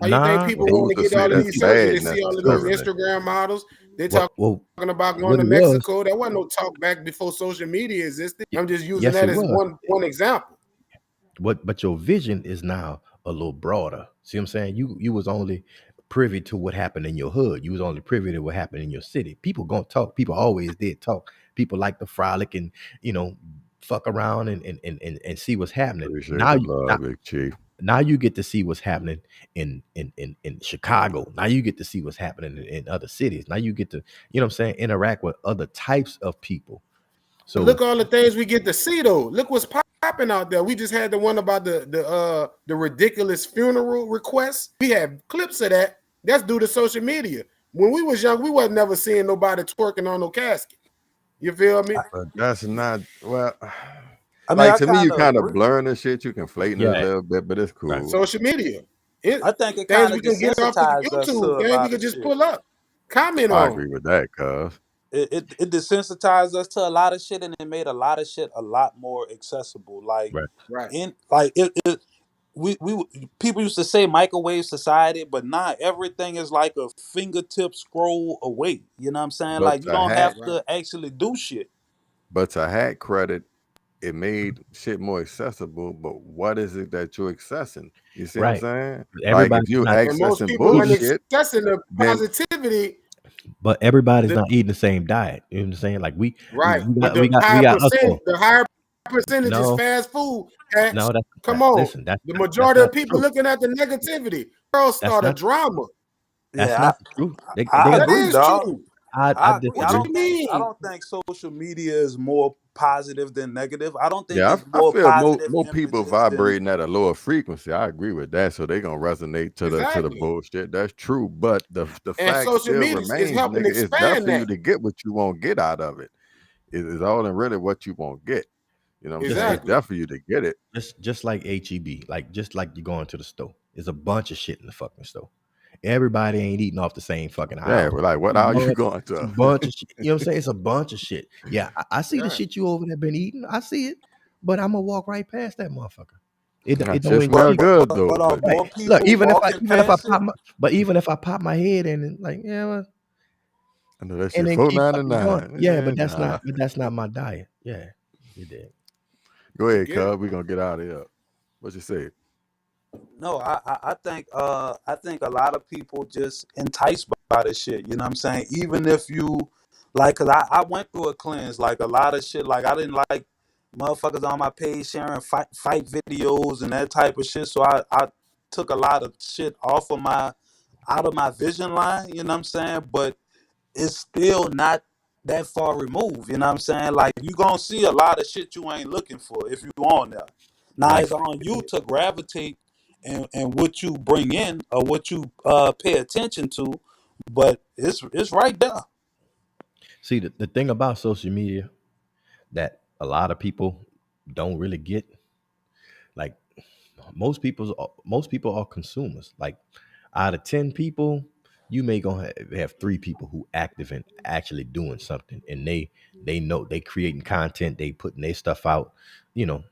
Why you think Nah, people Who's want to to get say all of that's these surgeries? They bad see all of these necessarily? Instagram models. They well, talking well, about going what to it was, Mexico. That wasn't no talk back before social media existed. I'm just using yes, that it as was. one example. But your vision is now a little broader. See what I'm saying? You was only privy to what happened in your hood. You was only privy to what happened in your city. People gonna talk. People always did talk. People like to frolic and fuck around and see what's happening. Appreciate Now the you love, Big Chief. now you get to see what's happening in Chicago. Now you get to see what's happening in other cities. Now you get to, what I'm saying, interact with other types of people. So Look all the things we get to see though. Look what's popping out there. We just had the one about the ridiculous funeral requests. We have clips of that. That's due to social media. When we was young, we wasn't never seeing nobody twerking on no casket. You feel me? But that's not well. I mean, Like I to me, you kind of kind of agree. blurring the shit. You conflating it a yeah, little bit, but it's right. cool. Social media. I think it Things kind we of can get off the desensitized us to YouTube. a Things we lot can of just shit. pull up, comment I on. agree with that, cuz. It desensitized us to a lot of shit, and it made a lot of shit a lot more accessible. Like Right. Right. we people used to say microwave society, but not everything is like a fingertip scroll away. You know what I'm saying? But Like you to don't hack, have to actually do shit. but to hack credit, it made shit more accessible. But what is it that you're accessing? You see what I'm Right. saying? Like Everybody's if you're not, And most accessing people aren't bullshit, accessing the then positivity. but everybody's The, not eating the same diet. You know what I'm saying? Like we right. we But got we the got we higher got us percent, all. the higher percentage is No, fast food. no, Come on. listen, The that's majority not of people true. looking at the negativity. Girls That's start a not drama. that's Yeah, not true. They I That got agree, is dog. true. I I agree. What I you disagree. mean? don't think social media is more positive than negative. I don't think yeah, it's I more feel positive more people images than vibrating at a lower frequency. I agree with that, so they gonna resonate to the Exactly. bullshit. That's true, but the And fact social still media is remains, helping nigga. It's there expand for you that. to get what you won't get out of it. It's all in really what you won't get. You know what I'm Just saying? like It's there for you to get it. just like HEB, just like you going to the store. There's a bunch of shit in the fucking store. Everybody ain't eating off the same fucking Yeah, aisle. but like, what It's a are you bunch, going it's a to? bunch of shit. You know what I'm saying? It's a bunch of shit. Yeah, I see the Right. shit you over there been eating. I see it, but I'm gonna walk right past that motherfucker. It That don't shit smell intrigue me. good though. but are But Right. more Look, people even if walking I past pop it? even if I pop my head in and like, yeah, well, I know that and shit then keep fucking going. $4.99. Yeah, but Nah. that's not my diet. Yeah, you did. Go ahead, Get it. cuz. We gonna get out of here. What you say? No, I think a lot of people just enticed by this shit. You know what I'm saying? Even if you like, cause I went through a cleanse, like a lot of shit. Like I didn't like motherfuckers on my page sharing fight videos and that type of shit. So I took a lot of shit out of my vision line. You know what I'm saying? But it's still not that far removed. You know what I'm saying? Like you gonna see a lot of shit you ain't looking for if you on there. Now Like it's on you to gravitate and what you bring in or what you pay attention to, but it's right there. see the thing about social media that a lot of people don't really get, like most people are consumers. Like out of 10 people, you may gonna have 3 people who active and actually doing something, and they know they creating content, they putting their stuff out. You know,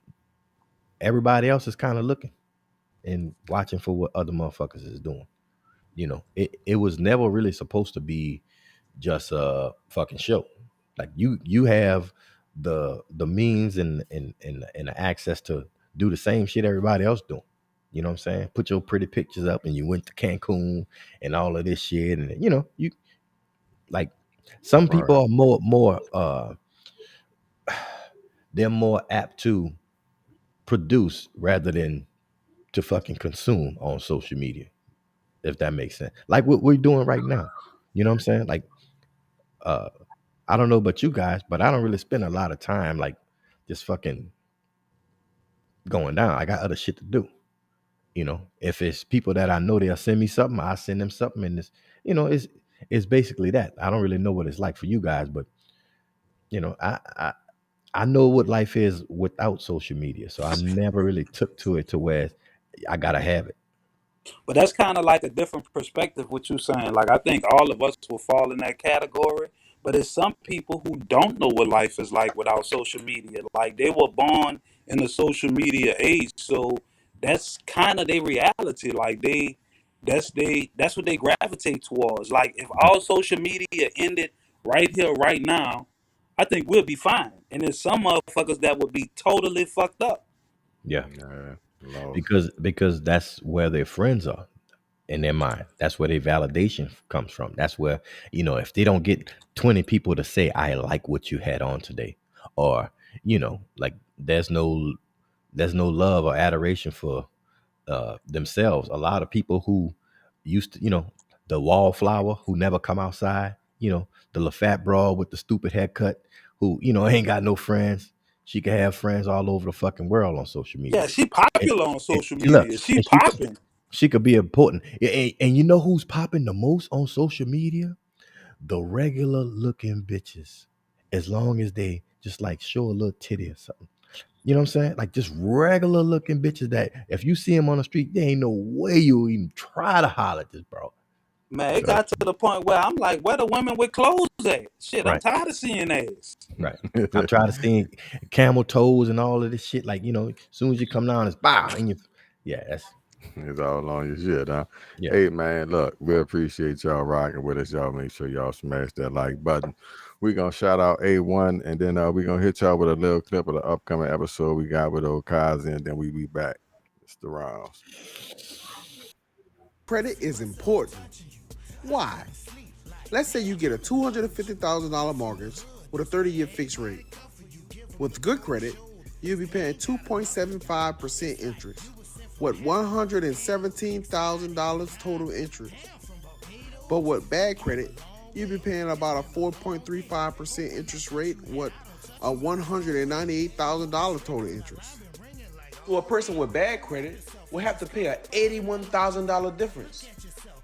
everybody else is kind of looking and watching for what other motherfuckers is doing. You know, it was never really supposed to be just a fucking show. Like you have the means and the access to do the same shit everybody else doing. You know what I'm saying? Put your pretty pictures up and you went to Cancun and all of this shit. And you like some people Right. are more they're more apt to produce rather than to fucking consume on social media, if that makes sense. Like what we're doing right now. You know what I'm saying? Like I don't know about you guys, but I don't really spend a lot of time like just fucking going down. I got other shit to do. You know, if it's people that I know they'll send me something, I send them something, and it's basically that. I don't really know what it's like for you guys, but I know what life is without social media, so I never really took to it to where I gotta have it. But that's kind of like a different perspective. What you're saying, like I think all of us will fall in that category. But it's some people who don't know what life is like without social media. Like they were born in the social media age, so that's kind of their reality. Like That's what they gravitate towards. Like if all social media ended right here, right now, I think we'll be fine. And there's some motherfuckers that would be totally fucked up. Yeah, Yeah, lost. because that's where their friends are in their mind. That's where their validation comes from. That's where, if they don't get 20 people to say, I like what you had on today, or, like there's no love or adoration for themselves. A lot of people who used to, the wallflower who never come outside, the LaFat broad with the stupid haircut who, ain't got no friends. She can have friends all over the fucking world on social media. Yeah, she popular on social media. Look, She and popping. she could be important. And you know who's popping the most on social media? The regular looking bitches. As long as they just like show a little titty or something. You know what I'm saying? Like just regular looking bitches that if you see them on the street, there ain't no way you even try to holler at this, bro. Man, it got to the point where I'm like, where the women with clothes at? Shit, I'm Right. tired of seeing ass. Right. I'm trying to see camel toes and all of this shit. Like, as soon as you come down, it's bow. And that's It's all on your shit, huh? Yeah. Hey, man, look, we appreciate y'all rocking with us. Y'all make sure y'all smash that like button. We're going to shout out A1, and then we're going to hit y'all with a little clip of the upcoming episode we got with Okazi, and then we be back. It's the rounds. Credit is important. Why? Let's say you get a $250,000 mortgage with a 30-year fixed rate. With good credit, you'll be paying 2.75% interest, with $117,000 total interest. But with bad credit, you'll be paying about a 4.35% interest rate with a $198,000 total interest. So a person with bad credit will have to pay an $81,000 difference.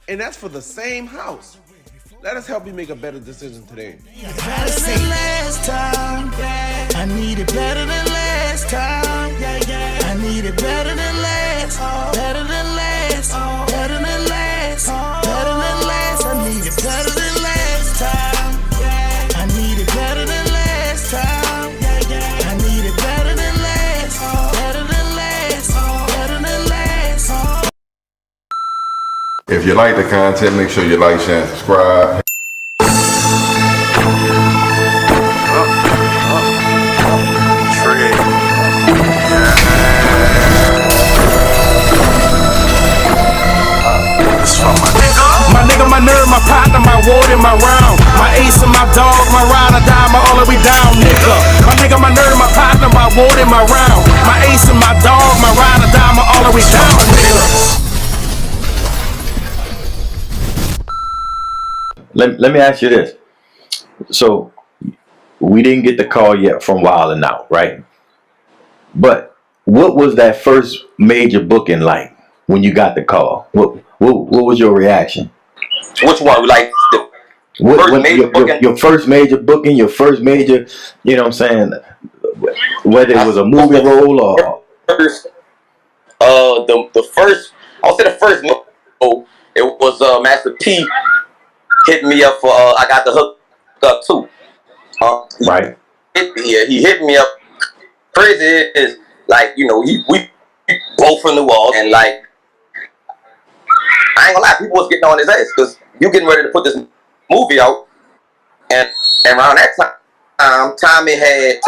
And that's for the same house. Let us help you make a better decision today. Better than last time. I need it better than last time. I need it better than last. Better than last. Better than last. Better than last. I need it better than last time. I need it better than last time. I need it better than last. Better than last. Better than last. If you like the content, make sure you like, share, and subscribe. My nigga, my nerve, my partner, my ward, and my round. My ace and my dog, my ride or die, my all the way down, nigga. My nigga, my nerve, my partner, my ward, and my round. My ace and my dog, my ride or die, my all the way down, nigga. Let me ask you this. So we didn't get the call yet from Wild 'N Out, right? But what was that first major booking like when you got the call? What was your reaction? Which one? Like the first major booking? Your first major booking, your first major, you know what I'm saying? Whether it was a movie role or first, the first, I would say the first role, it was Master P hit me up for I got the hook up too. Right. He hit me up. Crazy is like, we both from New Orleans, and like I ain't gonna lie, people was getting on his ass because you getting ready to put this movie out, and around that time, Tommy had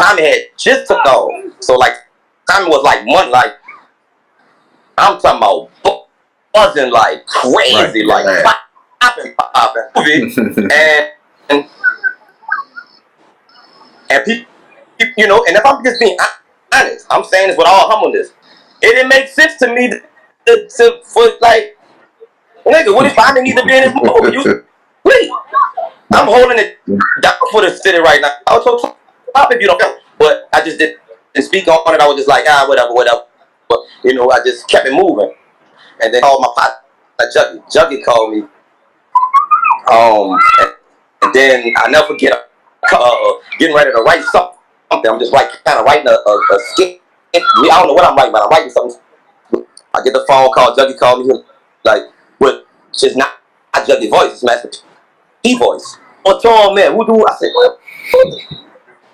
just took off. So like Tommy was like I'm talking about buzzing like crazy, right. like popping, and people, and if I'm just being honest, I'm saying this with all humbleness, it didn't make sense to me for like, nigga, what if I didn't need to be in this movie? Please, I'm holding it down for the city right now. I was so top if you don't know, but I just didn't speak on it. I was just like, whatever. But I just kept it moving, and then called my partner, Juggy called me, and then I never forget getting ready to write something. I'm just kind of writing a skit. I don't know what I'm writing, but I'm writing something. I get the phone call. Juggy called me like, "What? It's not Juggy voice. It's Master P voice." What's wrong, man? Who do? I said, "What?"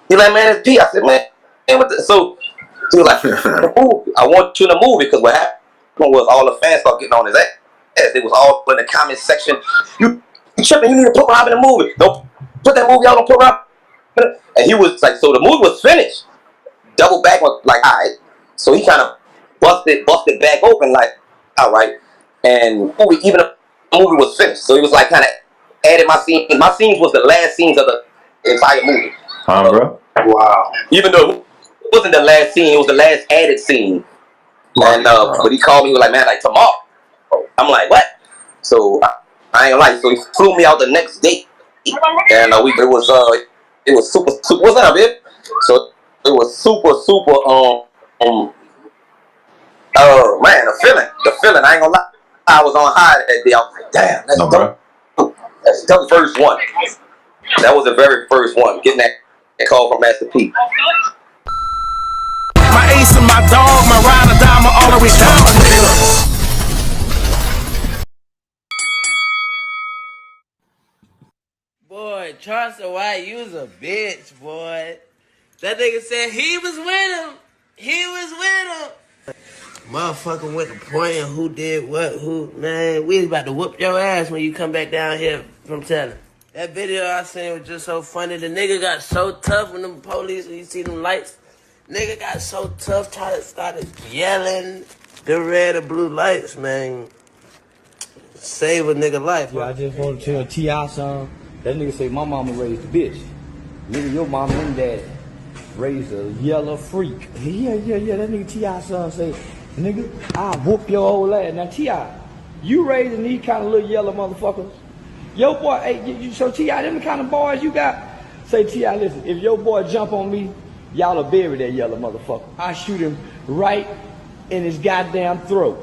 He like, "Man, it's P." I said, "Man, what the?" So he was like, "I want you in the movie," because what happened was all the fans started getting on his ass. It was all in the comment section. You tripping? You need to put Rob in the movie. Don't put that movie out. Don't put Rob. And he was like, so the movie was finished. Double back was like, all right. So he kind of busted back open, like, all right. And even the movie was finished. So he was like, kind of added my scene. My scenes was the last scenes of the entire movie. Bro? Wow. Even though it wasn't the last scene, it was the last added scene. And but he called me, he was like, man, like tomorrow. I'm like, what? So I ain't like, so he flew me out the next day. And it was super, what's up, babe? So it was super, man, the feeling, I ain't gonna lie. I was on high that day. I was like, damn, that's dope. That's the first one. That was the very first one, getting that call from Master P. My ace and my dog, my ride or die, my all the way down. Boy, Charleston White, you was a bitch, boy. That nigga said he was with him. He was with him. Motherfucker went to pointing who did what, who. Man, we was about to whoop your ass when you come back down here from telling. That video I seen was just so funny. The nigga got so tough when them police, when you see them lights, nigga got so tough, started yelling the red or blue lights, man. Save a nigga life. Yeah, I just want to tell T.I. son, that nigga say my mama raised a bitch. Nigga, your mama and dad raised a yellow freak. Yeah, that nigga T.I. son say, nigga, I'll whoop your old ass. Now T.I., you raising these kind of little yellow motherfuckers. Yo boy, hey, so T.I., them the kind of boys you got? Say T.I., listen, if your boy jump on me, y'all will bury that yellow motherfucker. I shoot him right in his goddamn throat.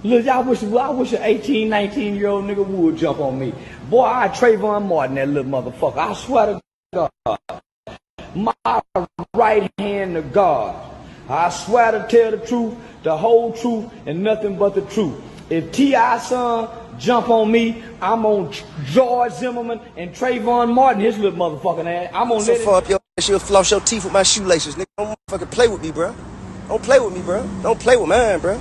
Look, I wish an 18, 19-year-old nigga would jump on me. Boy, I Trayvon Martin, that little motherfucker. I swear to God. My right hand to God. I swear to tell the truth, the whole truth, and nothing but the truth. If T.I. son jump on me, I'm on George Zimmerman and Trayvon Martin, his little motherfucking ass. I'm on so far up your ass, you'll floss your teeth with my shoelaces. Nigga, don't fucking play with me, bro. Don't play with me, bro. Don't play with mine, bro.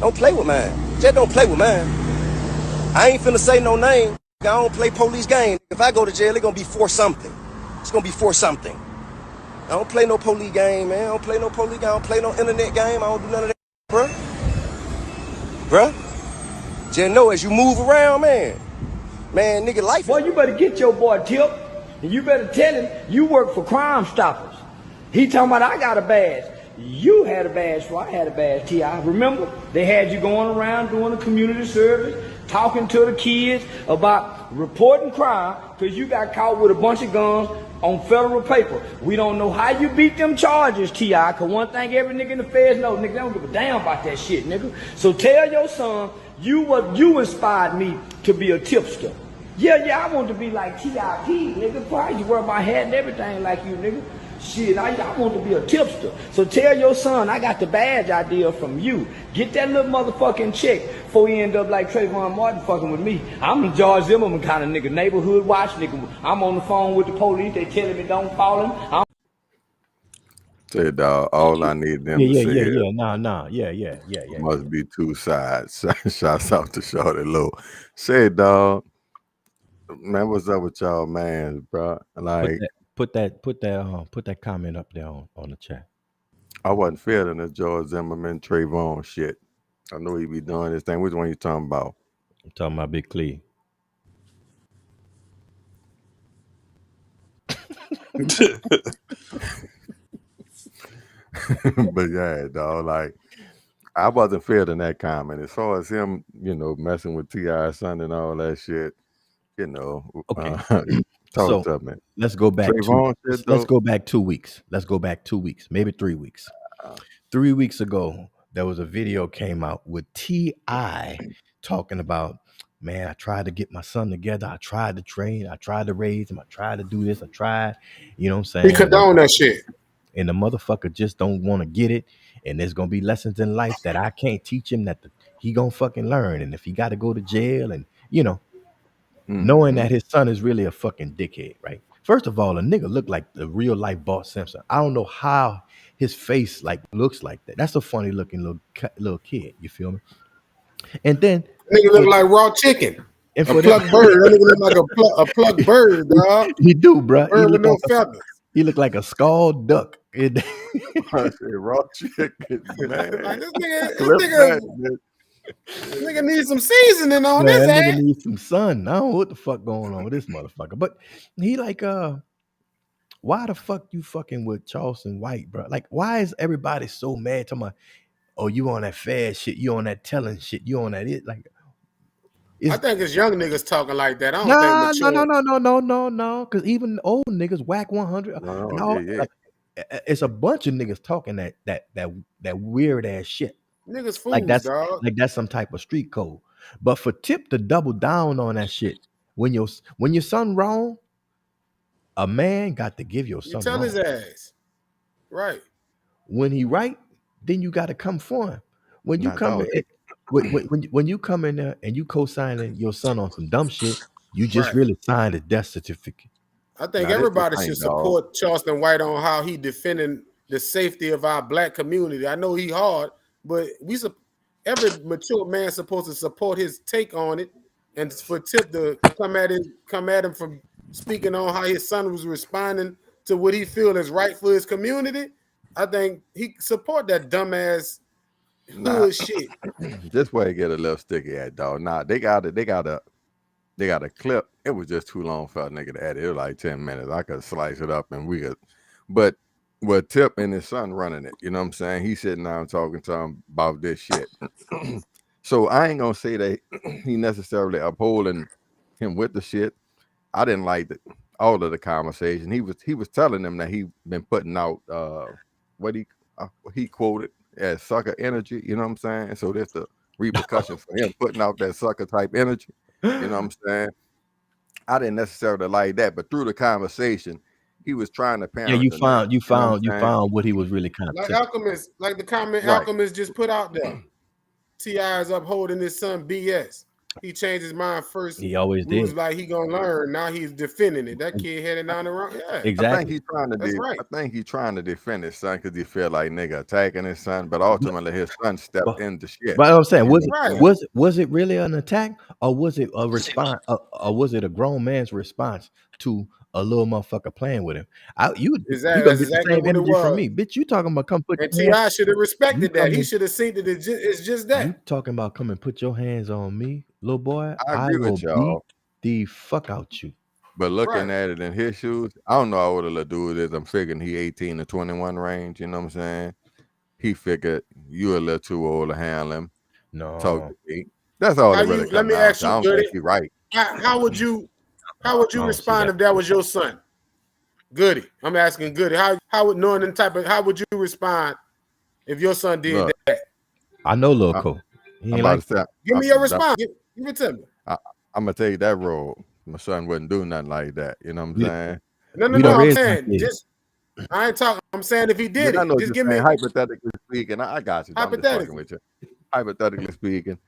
Don't play with mine. Just don't play with mine. I ain't finna say no name. I don't play police game. If I go to jail, it's gonna be for something. It's gonna be for something. I don't play no police game, man. I don't play no police game. I don't play no internet game. I don't do none of that, bruh. Bruh. Just know as you move around, man, nigga, life. Boy, you better get your boy Tip, and you better tell him you work for Crime Stoppers. He talking about I got a badge. You had a badge, so I had a badge, T.I. Remember, they had you going around doing a community service, talking to the kids about reporting crime, because you got caught with a bunch of guns on federal paper. We don't know how you beat them charges, T.I., because one thing every nigga in the feds know, nigga, they don't give a damn about that shit, nigga. So tell your son, you inspired me to be a tipster. Yeah, I want to be like T.I.P., nigga. Probably wear my hat and everything like you, nigga. Shit, I want to be a tipster. So tell your son I got the badge idea from you. Get that little motherfucking check before he end up like Trayvon Martin fucking with me. I'm the George Zimmerman kind of nigga, neighborhood watch nigga. I'm on the phone with the police. They telling me don't call him. Say, dog, all I need them to say is, yeah. must be two sides. Shouts out to Shorty Low. Say, dog, man, what's up with y'all, man, bro? Like, Put that comment up there on the chat. I wasn't feeling the George Zimmerman, Trayvon shit. I know he be doing this thing. Which one you talking about? I'm talking about Big Clee. But yeah, dog, like, I wasn't feeling that comment. As far as him, messing with T.I. son and all that shit, Okay. Talk to me. Let's go back. Let's go back 2 weeks. Let's go back 2 weeks, maybe 3 weeks. 3 weeks ago, there was a video came out with T.I. talking about, man, I tried to get my son together. I tried to train. I tried to raise him. I tried to do this. I tried. You know what I'm saying? He condoned that shit. And the motherfucker just don't want to get it. And there's going to be lessons in life that I can't teach him that he going to fucking learn. And if he got to go to jail and, knowing that his son is really a fucking dickhead, right? First of all, a nigga look like the real life Bart Simpson. I don't know how his face looks like that. That's a funny looking little kid. You feel me? And then Nigga look like raw chicken. and A for plucked them, bird. That nigga look like a plucked bird, dog. he do, bro. He Bird with look no like feathers. he look like a scald duck. I said raw chicken, man. Like this Clip nigga, that, nigga needs some seasoning on Man, this that nigga ass. needs some sun. I don't know what the fuck going on with this motherfucker. But he like, why the fuck you fucking with Charleston White, bro? Like, why is everybody so mad to my, oh, you on that fast shit, you on that telling shit, you on that it? Like, I think it's young niggas talking like that. I don't no, think no, mature. no. Because even old niggas whack 100 and all. yeah. Like, it's a bunch of niggas talking that weird ass shit. Niggas Like fools, that's dog. like that's some type of street code. But for Tip to double down on that shit, when your son wrong, a man got to give your You son tell wrong. his ass. Right. When he right, then you got to come for him. When you Not come dog. in, when you come in there and you co-signing your son on some dumb shit, you just Right. really signed a death certificate. I think Nah, this the everybody thing, should dog. support Charleston White on how he defending the safety of our black community. I know he hard, but every mature man supposed to support his take on it, and for Tip to come at him from speaking on how his son was responding to what he feel is right for his community. I think he support that dumbass hood shit. This way get a little sticky at dog. Nah, they got a clip. It was just too long for a nigga to edit. It was like 10 minutes. I could slice it up and we could, but with Tip and his son running it, you know what I'm saying? He's sitting down talking to him about this shit. So I ain't gonna say that he necessarily upholding him with the shit. I didn't like all of the conversation. He was telling them that he been putting out what he quoted as sucker energy, you know what I'm saying? So there's the repercussion for him putting out that sucker type energy. You know what I'm saying? I didn't necessarily like that, but through the conversation, he was trying to parent. Yeah, you the found nigga, you know what I'm saying? found what he was really kind of Like saying. Alchemist, like the comment Right. Alchemist just put out there. T.I. is upholding his son BS. He changed his mind first. He always He was did. like he gonna learn. Now he's defending it. That kid headed down the wrong. Yeah, I think Exactly. he's trying to that's right. I think he's trying to defend his son because he feel like nigga attacking his son, but ultimately his son stepped But, into shit. but I'm saying, You was know what I'm Right. saying? was it really an attack, or was it a response, or was it a grown man's response to a little motherfucker playing with him? You gonna That's get the exactly same what it energy from was. me, bitch. You talking about come put And your hands? T.I. should have You respected that. He coming? should have seen that it's just that. You talking about come and put your hands on me, little boy? I I agree will with beat y'all, the fuck out you. but looking Right. at it in his shoes, I don't know how old a little dude is. I'm figuring he 18 to 21 range. You know what I'm saying? He figured you a little too old to handle him. Talk No, to me. That's all How it really you? Let comes me down ask to. you, I don't Goody. think you're right. How would you I don't see respond that. if that was your son? Goody. I'm asking Goody. How would knowing the type of how would you respond if your son did Look, that? I know Lil I, Cole. He I'm ain't about like to say, Give me your response. Give it to me. I'm gonna take that role. My son wouldn't do nothing like that. You know what I'm we, saying? No. we don't I'm raise my saying kids. just. I ain't talking. I'm saying if he did But I it, know just you're give saying me hypothetically speaking. I got you. I'm just fucking hypothetically. with you. Hypothetically speaking,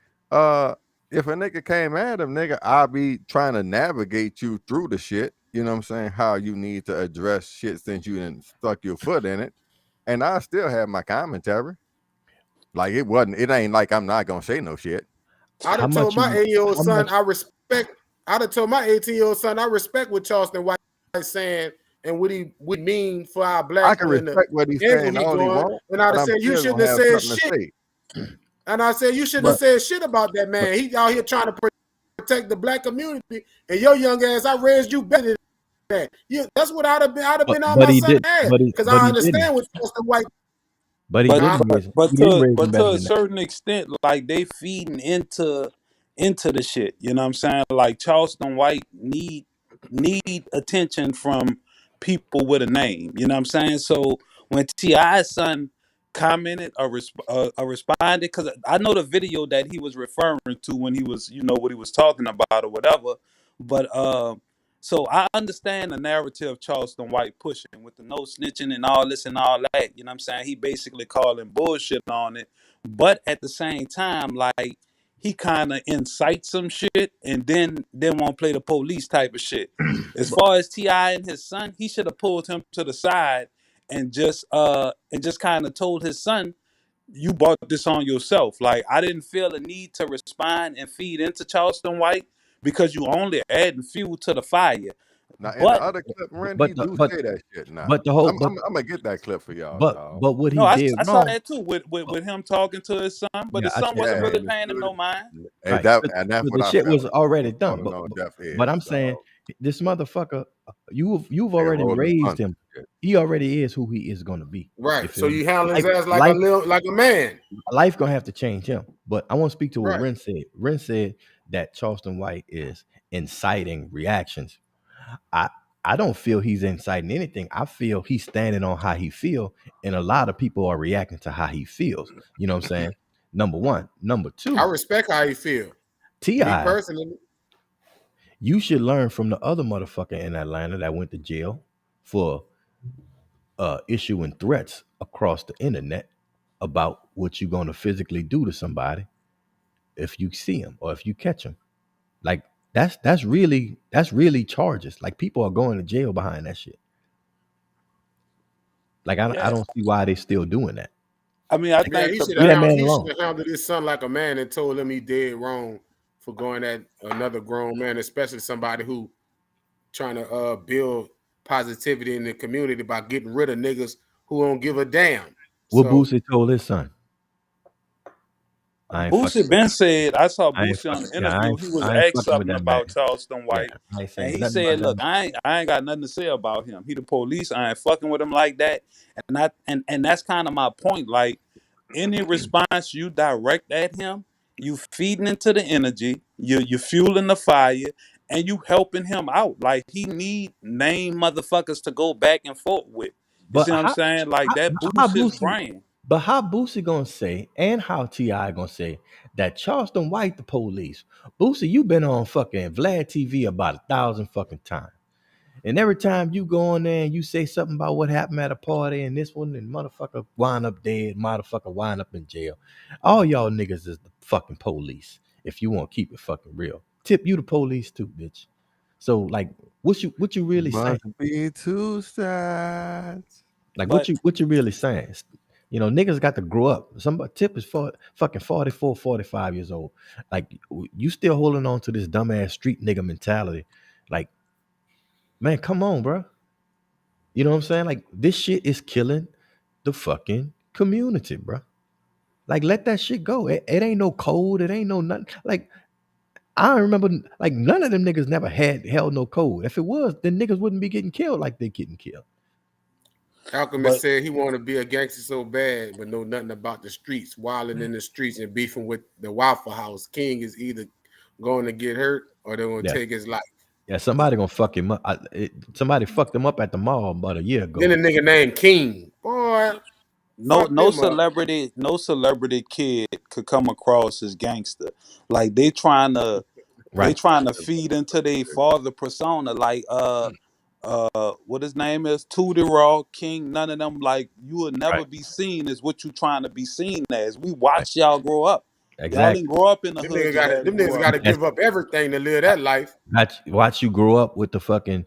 if a nigga came at him, nigga, I'll be trying to navigate you through the shit. You know what I'm saying? How you need to address shit since you didn't stuck your foot in it, and I still have my commentary. Like it ain't like I'm not gonna say no shit. I'd How have told much my you? 8-year-old How son much? I respect. I'd have told my 18-year-old son I respect what Charleston White is saying and what he would mean for our I black can people and the respect what he's angle saying he all he going. wants, And I'd but have I'm said you still shouldn't gonna have have said something to shit. say. And I said you shouldn't have But said shit about that man. He out here trying to protect the black community. And your young ass, I raised you better than that. That's what I'd have been on but my he son's did. ass. But Because he I didn't. understand what Charleston White. But he But Huh? didn't raise him. but He didn't raise him but better to a than that. certain extent, like they feeding into the shit. You know what I'm saying? Like Charleston White need attention from people with a name. You know what I'm saying? So when T.I.'s son commented or responded, because I know the video that he was referring to when he was, what he was talking about or whatever. But so I understand the narrative of Charleston White pushing with the no snitching and all this and all that. You know what I'm saying? He basically calling bullshit on it. But at the same time, like he kind of incites some shit and then won't play the police type of shit. As far as T.I. and his son, he should have pulled him to the side and just kind of told his son, you brought this on yourself. Like, I didn't feel the need to respond and feed into Charleston White because you only adding fuel to the fire. Now in the But other clip, Ren, But he the do but say that shit now. but the whole I'm gonna get that clip for y'all, dog. but what no, he I did saw wrong. that too with him talking to his son, but Yeah, his I son said wasn't Yeah, really in the paying him studio. no mind. Hey, right. that's But what the I shit felt was like. already done. Falling on deaf ears, But I'm saying dog. this motherfucker, you've They already rolling raised punches. him. He already is who he is gonna be. You Right. So feel me? you handle his Life, ass like life, a man. life gonna have to change him. But I want to speak to what Right. Ren said. Ren said that Charleston White is inciting reactions. I don't feel he's inciting anything. I feel he's standing on how he feel, and a lot of people are reacting to how he feels. You know what I'm saying? Number one. Number I two, respect how you feel. Me T.I., personally. you should learn from the other motherfucker in Atlanta that went to jail for issuing threats across the internet about what you're going to physically do to somebody if you see him or if you catch him. Like that's really charges. Like people are going to jail behind that shit. Like I Yeah, don't see why they still doing that. I mean, I Like, Yeah, think he the should leave that have man handled alone. his son like a man and told him he did wrong for going at another grown man, especially somebody who trying to build positivity in the community by getting rid of niggas who don't give a damn. What So Boosie told his son. I ain't fucking Boosie with Ben that. said, I saw I ain't Boosie on fucking the yeah, I interview. ain't He was I ain't asked fucking with something that man. about Charleston Yeah, White, I ain't and saying he nothing said, about "Look, that. I ain't got nothing to say about him. He the police. I ain't fucking with him like that." And that's kind of my point. Like, any response you direct at him, you feeding into the energy, you fueling the fire, and you helping him out. Like, he need name motherfuckers to go back and forth with. You But see what I'm saying? Like, that how boosts his Boosie brain. but how Boosie gonna say and how T.I. gonna say that Charleston White the police? Boosie, you been on fucking Vlad TV about 1,000 fucking times. And every time you go on there and you say something about what happened at a party and this one and motherfucker wind up dead, motherfucker wind up in jail. All y'all niggas is the fucking police. If you want to keep it fucking real. Tip, you the police too, bitch. So like what you really saying? Must be two sides. Like But what you really saying? You know, niggas got to grow up. Somebody Tip is fucking 44, 45 years old. Like you still holding on to this dumbass street nigga mentality. Like, man, come on, bro. You know what I'm saying? Like this shit is killing the fucking community, bro. Like let that shit go. It ain't no code. It ain't no nothing. Like I remember, like none of them niggas never held no code. If it was, then niggas wouldn't be getting killed like they getting killed. Alchemist said he wanted to be a gangster so bad, but know nothing about the streets, wilding in the streets and beefing with the Waffle House. King is either going to get hurt or they're going to Yeah. take his life. Yeah, somebody gonna fuck him up. Somebody fucked him up at the mall about a year ago. Then a nigga named King. Boy, no fuck them up. celebrity kid could come across as gangster. Like they trying to Right. feed into their father persona. Like what his name is, Tootie Raw, King, none of them. Like, you will never Right. be seen as what you trying to be seen as. We watch y'all grow up. Y'all Exactly. didn't grow up in the Them hood. niggas Your daddy them grew niggas up. got to give up everything to live that life. Watch you grow up with the fucking,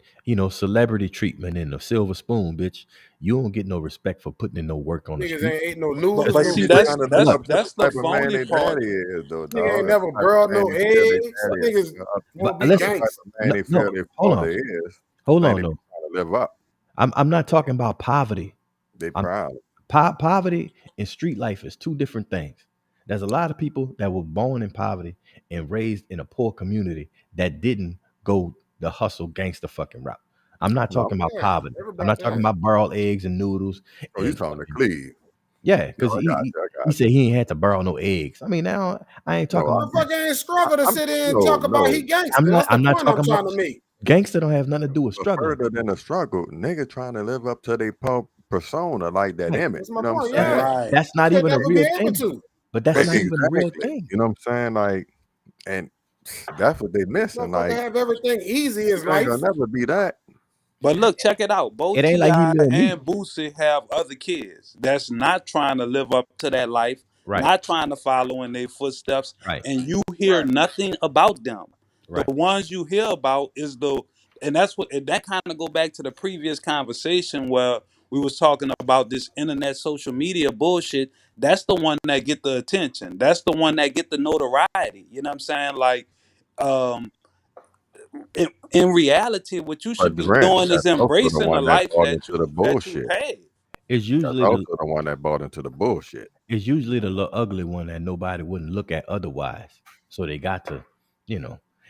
celebrity treatment and the silver spoon, bitch. You don't get no respect for putting in no work on the Niggas street. ain't no noodles. But no see, shit. that's the phony part. Nigga ain't never brought no eggs. Niggas won't be listen, gangsters. hold on. Hold on, though. Live up. I'm not talking about poverty. They proud. Poverty and street life is two different things. There's a lot of people that were born in poverty and raised in a poor community that didn't go the hustle gangster fucking route. I'm not talking about poverty. I'm not talking about boiled eggs and noodles. Oh, you talking to Cleve? Yeah, because I he got said he ain't had to borrow no eggs. I mean, now I ain't talking about that. Motherfucker ain't struggle to sit there and talk about he gangster. That's the point I'm trying to make. Gangster don't have nothing to do with struggle. Further than a struggle, nigga trying to live up to their persona, like that Right. image. That's You my know what I'm point, saying? yeah. Right. That's not They'll even a never be real able thing. to. But that's not even a real Exactly. thing. You know what I'm saying? Like, and that's what they missing. Motherfucker Like, have everything easy as it ain't life. gonna never be that. But look, check it out. Both It ain't like T.I. he little meat. and Boosie have other kids that's not trying to live up to that life, Right. not trying to follow in their footsteps, Right. and you hear nothing about them. Right. The ones you hear about is and that's what, and that kind of go back to the previous conversation where we was talking about this internet social media bullshit. That's the one that get the attention. That's the one that get the notoriety. You know what I'm saying? Like, um, in reality, what you should But be granted, doing is that's also the embracing the one that life bought that into the you bullshit. had. It's That's usually also the the one that bought into the bullshit. it's usually the little ugly one that nobody wouldn't look at otherwise. So they got to,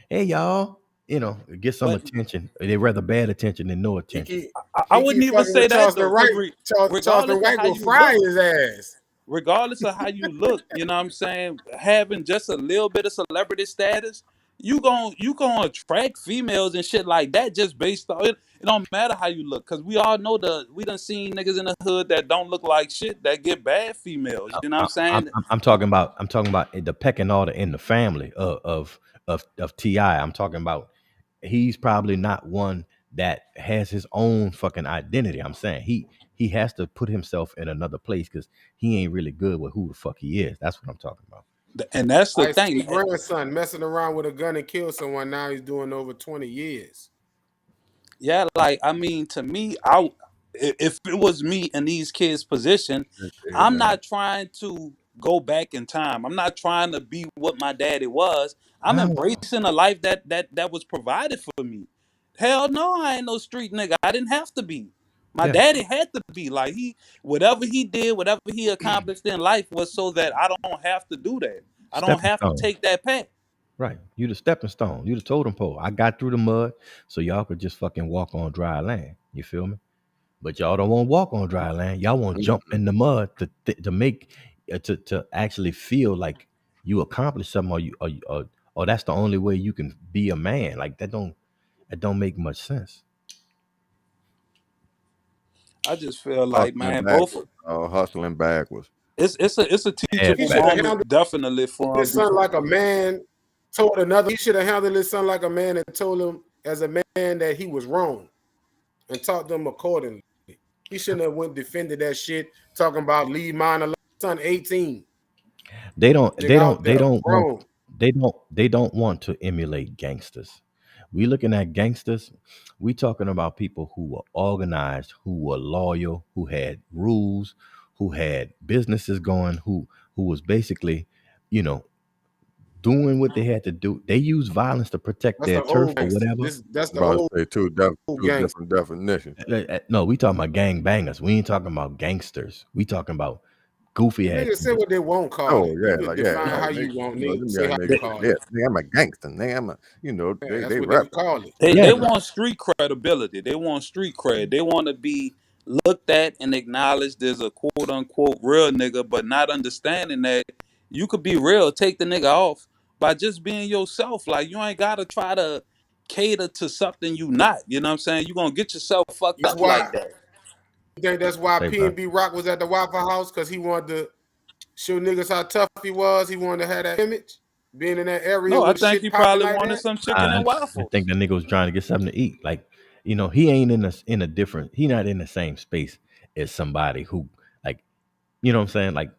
hey y'all, get some But attention. They rather bad attention than no He attention. keep, I he wouldn't keep even fucking say with that Charleston though, because White. Charleston regardless of White how will you fry look, his ass. regardless of how you look, you know what I'm saying, having just a little bit of celebrity status, you gonna attract females and shit like that just based on it. It don't matter how you look, because we all know we done seen niggas in the hood that don't look like shit that get bad females. You know what I'm saying? I'm talking about the pecking order in the family of Ti. I'm talking about he's probably not one that has his own fucking identity. I'm saying he has to put himself in another place because he ain't really good with who the fuck he is. That's what I'm talking about. And that's the Ice thing. T grandson messing around with a gun and killed someone. Now he's doing over 20 years. Yeah, like, I mean, to me, if it was me in these kids' position, Yeah, I'm man. not trying to go back in time. I'm not trying to be what my daddy was. I'm No. embracing a life that was provided for me. Hell no, I ain't no street nigga. I didn't have to be. My Yeah. daddy had to be. Like, whatever he did, whatever he accomplished in life was so that I don't have to do that. I don't Stepping have to stone. take that path. Right. You the stepping stone. You the totem pole. I got through the mud so y'all could just fucking walk on dry land. You feel me? But y'all don't want to walk on dry land. Y'all want to jump in the mud to make to actually feel like you accomplished something, or that's the only way you can be a man. Like that don't make much sense. I just feel like, man, both Hustling backwards. it's a teachable He should have moment, handled definitely for his him. son like a man. Told another. He should have handled his son like a man and told him as a man that he was wrong, and taught them accordingly. He shouldn't have went defended that shit talking about leave mine alone. Son 18. They don't Grown. want to emulate gangsters. We looking at gangsters, we talking about people who were organized, who were loyal, who had rules, who had businesses going, who was basically, doing what they had to do. They use violence to protect That's their the turf old or gangster. whatever. That's the About to old say two gangster. different definitions. No, we talking about gang bangers. We ain't talking about gangsters. We talking about goofy ass. Niggas say what they won't call Oh it. yeah, You can like define how they, you want. you know, Nigga, them say young how niggas, you call it. I'm a gangster. That's They what rap. they call it. They Yeah. want street credibility. They want street cred. They want to be looked at and acknowledged as a quote unquote real nigga, but not understanding that you could be real, take the nigga off by just being yourself. Like, you ain't gotta try to cater to something you not. You know what I'm saying? You gonna get yourself fucked That's up why like that. you think that's why Say, P&B Rock was at the Waffle House, because he wanted to show niggas how tough he was. He wanted to have that image, being in that area No, I with think shit he popping probably like wanted that. some chicken I and waffles. think that nigga was trying to get something to eat. Like, he ain't in a different. He not in the same space as somebody who, like, you know what I'm saying? Like,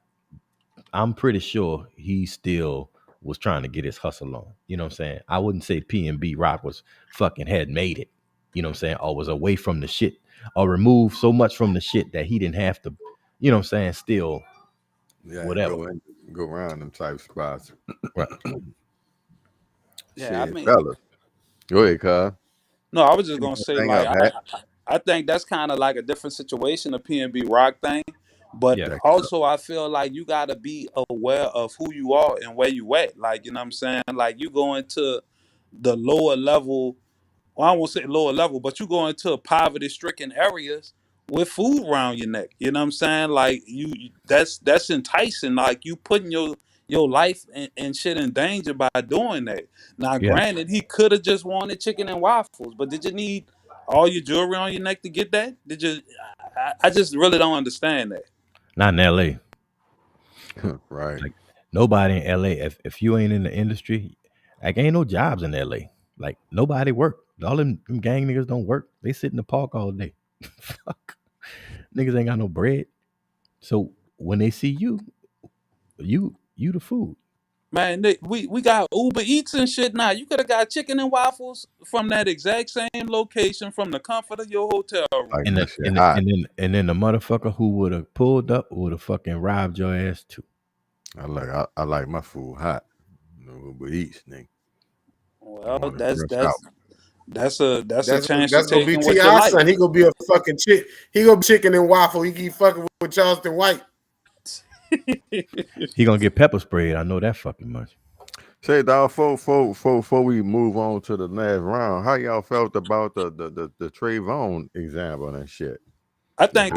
I'm pretty sure he still was trying to get his hustle on. You know what I'm saying? I wouldn't say P&B Rock was fucking had made it. You know what I'm saying? Or was away from the shit, or removed so much from the shit that he didn't have to. You know what I'm saying? Still, Yeah, whatever. go around them type spots. Right. Yeah, I Shit, mean, fellas. Go ahead, cuz. no, I was just gonna say, Hang like, up, Hat. I think that's kind of like a different situation, the P&B Rock thing. But Yeah. also, I feel like you gotta be aware of who you are and where you at. Like, you know what I'm saying? Like, you go into the lower level. Well, I won't say lower level, but you go into poverty-stricken areas with food around your neck. You know what I'm saying? Like, that's enticing. Like, you putting your life and shit in danger by doing that. Now, Yeah. granted, he could have just wanted chicken and waffles, but did you need all your jewelry on your neck to get that? Did you? I just really don't understand that. Not in L.A. Right. Like, nobody in L.A. If you ain't in the industry, like, ain't no jobs in L.A. Like, nobody work. All them gang niggas don't work. They sit in the park all day. Fuck. Niggas ain't got no bread. So when they see you the food. Man, we got Uber Eats and shit now. You could have got chicken and waffles from that exact same location from the comfort of your hotel room. Like And that the, shit and the, hot. and then the motherfucker who would have pulled up would have fucking robbed your ass too. I like my food hot. Uber Eats, nigga. Well, Want it fresh out. that's a That's chance to gonna take be in what you T.I. like. son. He gonna be a fucking chick. He gonna be chicken and waffle. He keep fucking with Charleston White. He gonna get pepper sprayed. I know that fucking much. Say, dog, before we move on to the last round, how y'all felt about the Trayvon example and shit? I think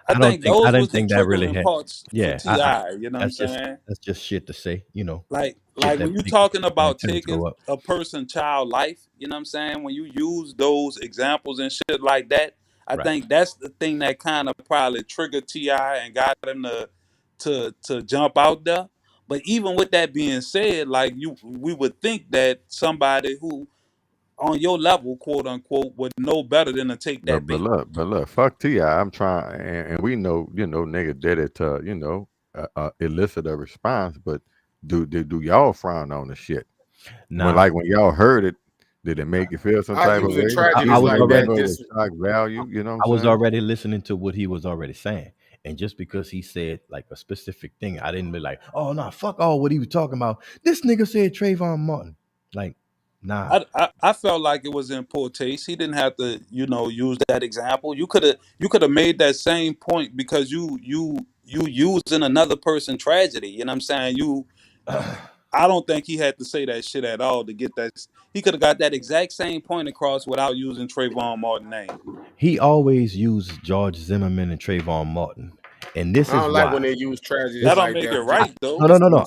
I think those didn't was the think that really triggering had. parts for Yeah, T.I. You know what I'm that's saying? just shit to say. You know, Like shit when that you make talking my about temperature taking go up. a person's child life, you know what I'm saying? When you use those examples and shit like that, I Right. think that's the thing that kind of probably triggered T.I. and got him to jump out there. But even with that being said, like we would think that somebody who on your level, quote unquote, would know better than to take that bait. But look, fuck T.I. I'm trying, and we know, nigga did it to, elicit a response. But do y'all frown on the shit? Nah. When y'all heard it, did it make you feel some I type of using way? tragedies I was like already that. With shock value, you know what I I'm was saying? already listening to what he was already saying. And just because he said like a specific thing, I didn't be like, oh no, fuck all what he was talking about. This nigga said Trayvon Martin. Like, nah. I felt like it was in poor taste. He didn't have to, use that example. You could have made that same point because you using another person's tragedy. You know what I'm saying? I don't think he had to say that shit at all to get that. He could have got that exact same point across without using Trayvon Martin's name. He always used George Zimmerman and Trayvon Martin. And this I is don't like why. when they use tragedies That don't like make that. it right though. No.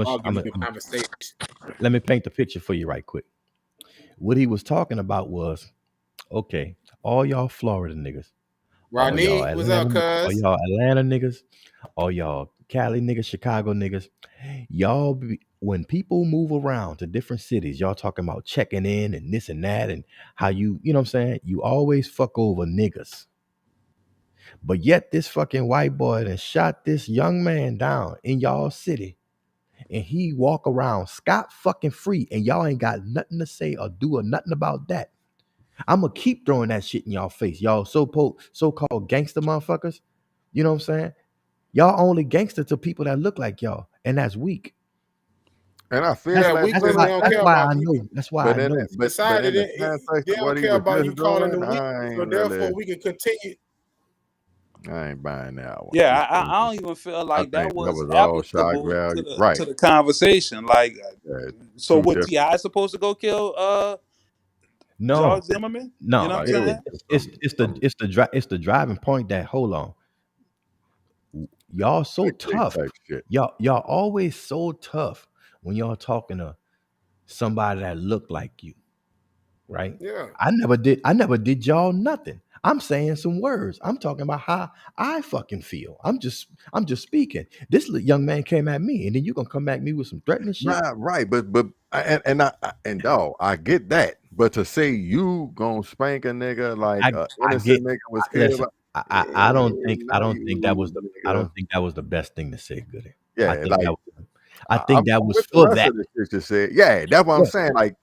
Arguing the conversation. Let me paint the picture for you right quick. What he was talking about was, okay, all y'all Florida niggas, Rodney, what's up, all cuz? y'all Atlanta niggas, all y'all Cali niggas, Chicago niggas, when people move around to different cities, y'all talking about checking in and this and that and how you know what I'm saying? You always fuck over niggas. But yet this fucking white boy that shot this young man down in y'all city and he walk around scot fucking free and y'all ain't got nothing to say or do or nothing about that. I'm gonna keep throwing that shit in y'all face. Y'all so-called gangster motherfuckers. You know what I'm saying? Y'all only gangster to people that look like y'all, and that's weak. And I feel Yeah, like weakness they don't care about. That's why I know. but Decided in the it, context they of what don't he care was about you just calling doing, them weak, I so ain't therefore really, we can continue. I ain't buying that one. Yeah, I don't even feel I like that think that was was all shock applicable value, to right? the conversation. Like, Yeah, so two what different. T.I. supposed to go kill No, George Zimmerman? You know what I'm saying? it's the driving point that hold on. Y'all so tough. Type shit. Y'all always so tough when y'all talking to somebody that look like you, right? Yeah. I never did y'all nothing. I'm saying some words. I'm talking about how I fucking feel. I'm just speaking. This young man came at me, and then you gonna come at me with some threatening shit. Right, but and dog, I get that. But to say you gonna spank a nigga like I innocent get. nigga was Listen, killed. I don't think that was the Nigga. best thing to say, Goody. Yeah, I think like that I'm was with the for rest that. of the shit you said. Yeah, that's what I'm Yeah. saying. Like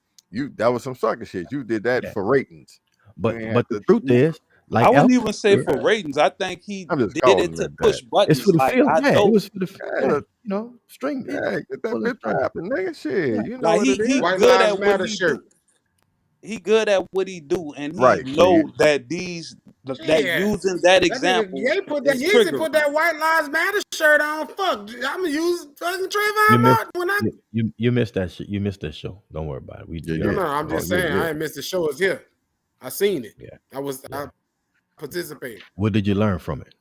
that was some sucker shit. You did that for ratings. But You ain't have the to- truth is, like I wouldn't Elton even say said, for ratings. I think he I'm just did it calling to it push that. it's for buttons. the Like film. I Yeah, it know, was for the look, string. yeah, get that Pull the bitch string. popping, nigga. Shit, Yeah. you know like what it he is. White good Lives at what Matter he do. shirt. He good at what he do, and he Right. know that that Yeah. using that That nigga example Ye put is put triggering. that White Lives Matter shirt on. Fuck, I'm gonna use fucking You Trayvon missed Martin when I. you missed that shit. You missed that show. Don't worry about it. We Yeah, No, yeah. I'm Oh, just saying I ain't missed the show. It's here. I seen it. Yeah. I participated. What did you learn from it?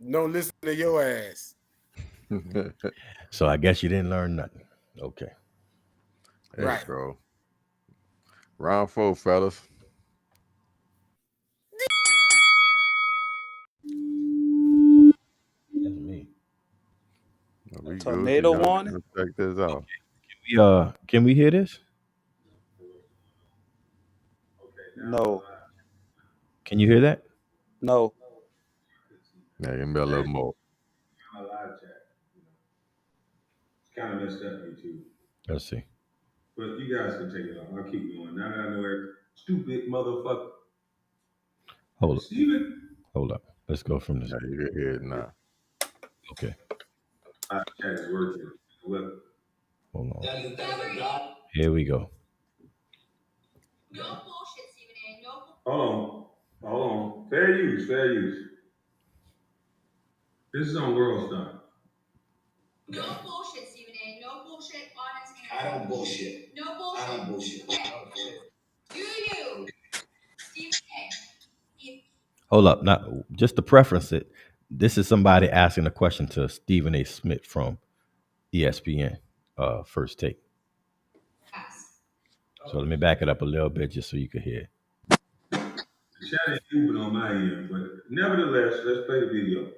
No, listen to your ass. So I guess you didn't learn nothing. Okay. Hey, Right. bro. Round 4, fellas. That's me. We good. Tornado warning. Check this out. Can we hear this? No, Can you hear that? no. Yeah, give me a little more. kind of messed up me too. Let's see. But you guys can take it off. I'll keep going. Now that I know every stupid motherfucker. Hold up. Steven. Hold up. Let's go from this. Yeah, you can hear it now. Okay. Chat is working. What? Hold on. Here we go. No bullshit, Stephen A. No. Hold on. Fair use. This is on World Star. No bullshit, Stephen A. No bullshit. Honest answer. I don't bullshit. No bullshit. I don't bullshit. Okay. Do you, Stephen A? Hold up. Now, just to preference it, this is somebody asking a question to Stephen A. Smith from ESPN, First Take. Yes. So let me back it up a little bit just so you can hear. The chat ain't moving on my end, but nevertheless, let's play the video.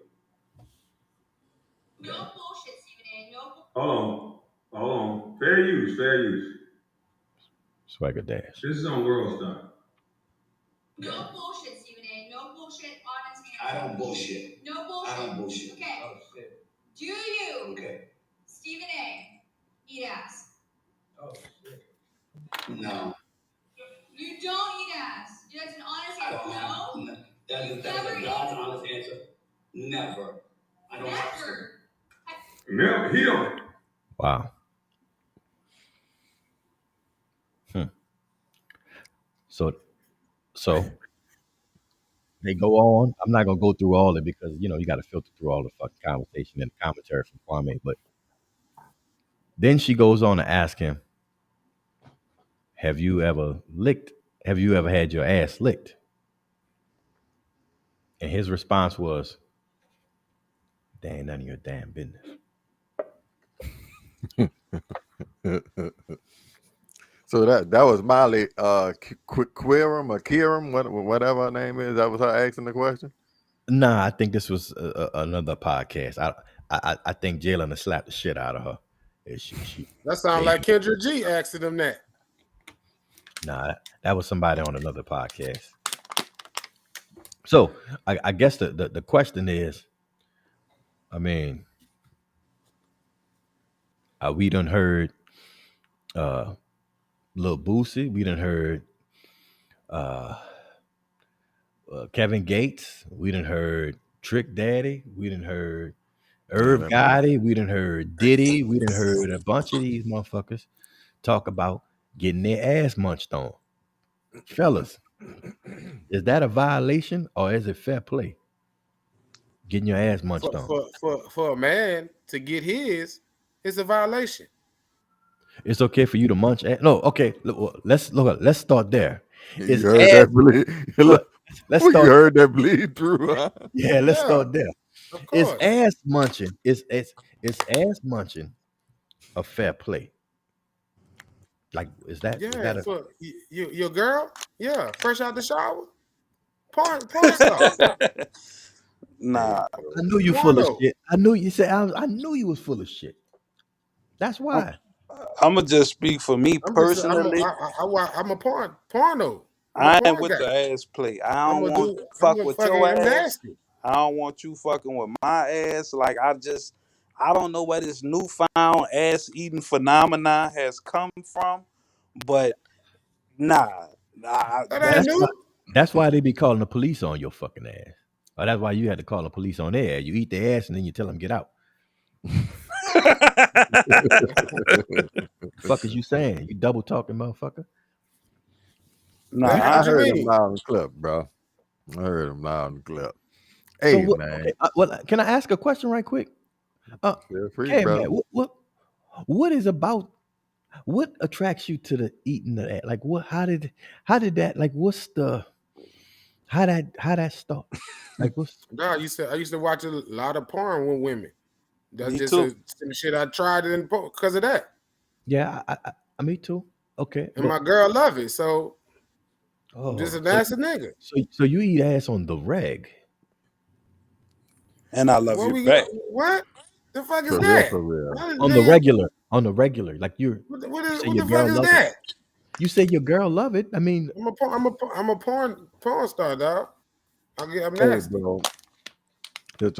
No bullshit, Stephen A. No. Hold on. Fair use. Swagger Dash. This is on World Star. No bullshit, Stephen A. No bullshit. Honest answer. I don't bullshit. No bullshit. I don't bullshit. Okay. Do you, Okay. Stephen A. eat ass? No. You don't eat ass. That's an honest answer. No. That's a God's honest answer. Never. I don't have to. Never. He don't. Wow. So they go on. I'm not gonna go through all of it because you got to filter through all the fucking conversation and commentary from Kwame. But then she goes on to ask him, have you ever had your ass licked? And his response was, that ain't none of your damn business. So that was Miley Quirum or Kiram, whatever her name is. That was her asking the question. Nah, I think this was another podcast. I think Jalen has slapped the shit out of her. That sounds like Kendra G asking them that. Nah, that was somebody on another podcast. So I guess the question is, I mean, we done heard Lil Boosie, we done heard Kevin Gates, we done heard Trick Daddy, we done heard Irv Gotti, we done heard Diddy, we done heard a bunch of these motherfuckers talk about getting their ass munched on. Fellas, is that a violation or is it fair play? Getting your ass munched on. For a man to get his, it's a violation. It's okay for you to munch ass. No, okay. Let's start there. You heard that bleed through. Huh? Yeah, let's start there. Is ass munching? Is ass munching a fair play? Like, is that for your girl? Yeah, fresh out the shower. Porn star. Nah, I knew you full of shit. I knew you said I knew you was full of shit. That's why. I'm gonna just speak for me personally. I'm a porno. I ain't with the ass play. I don't want to fuck with your ass. Nasty. I don't want you fucking with my ass. Like I don't know where this newfound ass eating phenomenon has come from, but that's why they be calling the police on your fucking ass. Or that's why you had to call the police on their ass. You eat their ass and then you tell them get out. Fuck is you saying? You double talking, motherfucker? Nah, I heard him loud and clip, bro. I heard him loud and clip. Hey, so man. Okay, can I ask a question right quick? Feel free, brother. Man, what attracts you to the eating of that? Like how did that, like what's the how that start? Like what's I used to watch a lot of porn with women. That's just some shit I tried because of that. Yeah, I me too. Okay. And my girl love it, so just a nasty nigga. So you eat ass on the reg. And I love you back. What the fuck is that? On the regular. Like what the fuck is that? You say your girl love it. I mean, I'm a porn star, dog. I'm nasty. Bro. To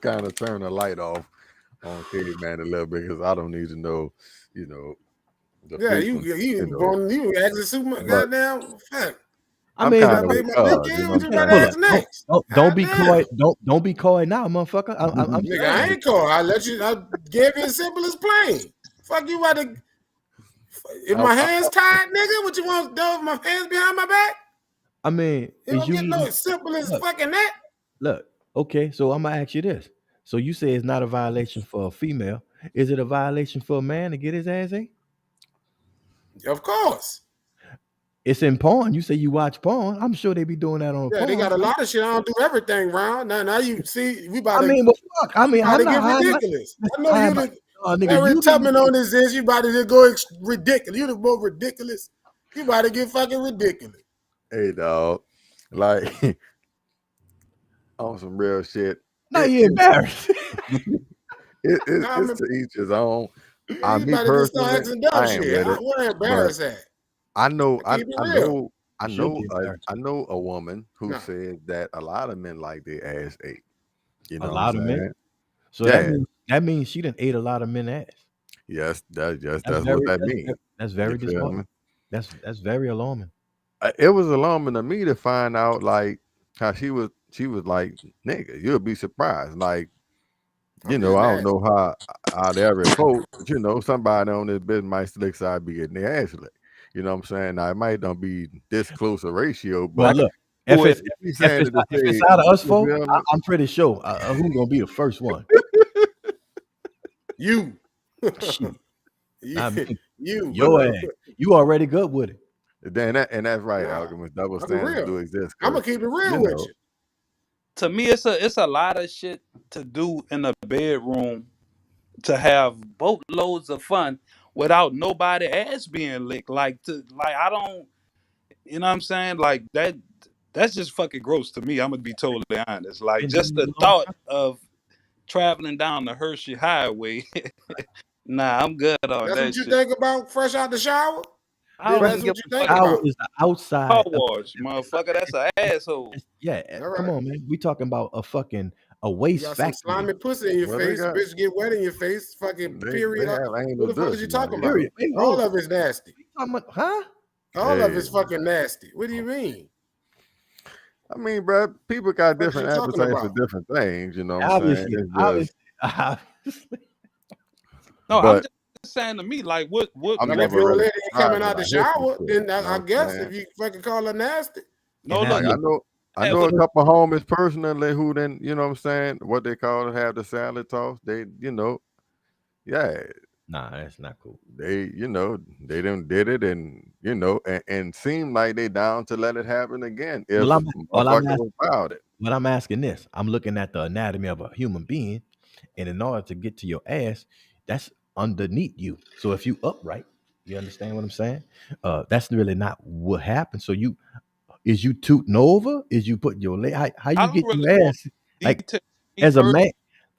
kind of turn the light off. on Caveman a little bit because I don't need to know, you know, the Yeah, you frequency, you know. asking super But goddamn fuck. I I'm mean, kind of Baby, with my God, dick you in, know what what you I'm about to saying? ask next? don't be Goddamn. coy. Don't be coy now, motherfucker. I'm Nigga, saying. I ain't call. I gave you as simple as plain. Fuck you about to. If my hands tied, nigga, what you want to do with my hands behind my back? I mean, It is don't you get no eating? simple as Look, fucking that. look. Okay, so I'm gonna ask you this. So you say it's not a violation for a female. Is it a violation for a man to get his ass ate? Of course. It's in porn. You say you watch porn. I'm sure they be doing that on Yeah, porn. they got a lot of shit. I don't do everything, round. Now you see, we about I to. mean, but fuck. I mean, about I'm to not get high. ridiculous. I know you the nigga, Harry you Tubman on this is. You about to just go ridiculous. You the most ridiculous. You about to get fucking ridiculous. Hey, dog, like on some real shit. Now you embarrassed. It's to each his own. You Me about to just start personally, asking dumb I ain't shit. with it. What I But embarrassed at? I know, I Keep it real. know a woman who No. said that a lot of men like their ass ate. You know A what lot I'm of saying? men. So Yeah. that means she done ate a lot of men ass. Yes, that's That's what that means. That's very You feel disappointing. me? That's very alarming. It was alarming to me to find out like how she was like, nigga, you'll be surprised. Like, you know, I don't know how they report, but you know, somebody on this business might slick side be getting their ass licked. You know what I'm saying? Now it might not be this close a ratio, Well, but look, if who it's is he if saying it's, to if it's say, out of us you four, feel me? I'm pretty sure who's gonna be the first one. You. Shit. Not me. You. Your ass. You already good with it. And that's right, Alchemist. Double I'm standards real. do exist. I'm gonna keep it real you with know, you. To me, it's a lot of shit to do in the bedroom to have boatloads of fun without nobody ass being licked. Like I don't, you know what I'm saying? Like that's just fucking gross to me. I'm gonna be totally honest. Like And just the thought of traveling down the Hershey Highway. Nah, I'm good on That's that what you shit. think about fresh out the shower? I don't That's even what give you a think fuck. Shower about. is the outside. Car of- wash, motherfucker. That's an asshole. yeah, All come right. on, man. We talking about a You waste got some factory. slimy pussy in your Well, they face. got- Bitch get wet in your face. Fucking they period. have anal What the fuck is you dust now, talking yeah. about? Period. Hey, All whoa. of it's nasty. Huh? All of Hey. it's fucking nasty. What do you mean? I mean, bro, people got What is you different talking appetites for about? different things. You know what I'm saying? Obviously, It's just, obviously. No, I'm but just saying to me, like what I'm Like never if your really lady ain't surprised coming when out the I hit some shower, shit. then You know I what I'm guess saying? if you fucking call her nasty, no And look. Like, I have know a- a couple homies personally who then, you know what I'm saying, what they call it, have the salad toss. They, you know, yeah, Nah, that's not cool. they, you know, they done did it and, you know, and seem like they down to let it happen again if Well, motherfucker was about it. But I'm asking this. I'm looking at the anatomy of a human being, and in order to get to your ass, that's underneath you. So if you upright, you understand what I'm saying? That's really not what happened. So you tooting over? Is you putting your leg? How I you don't get really your want ass? Like detail. as a man,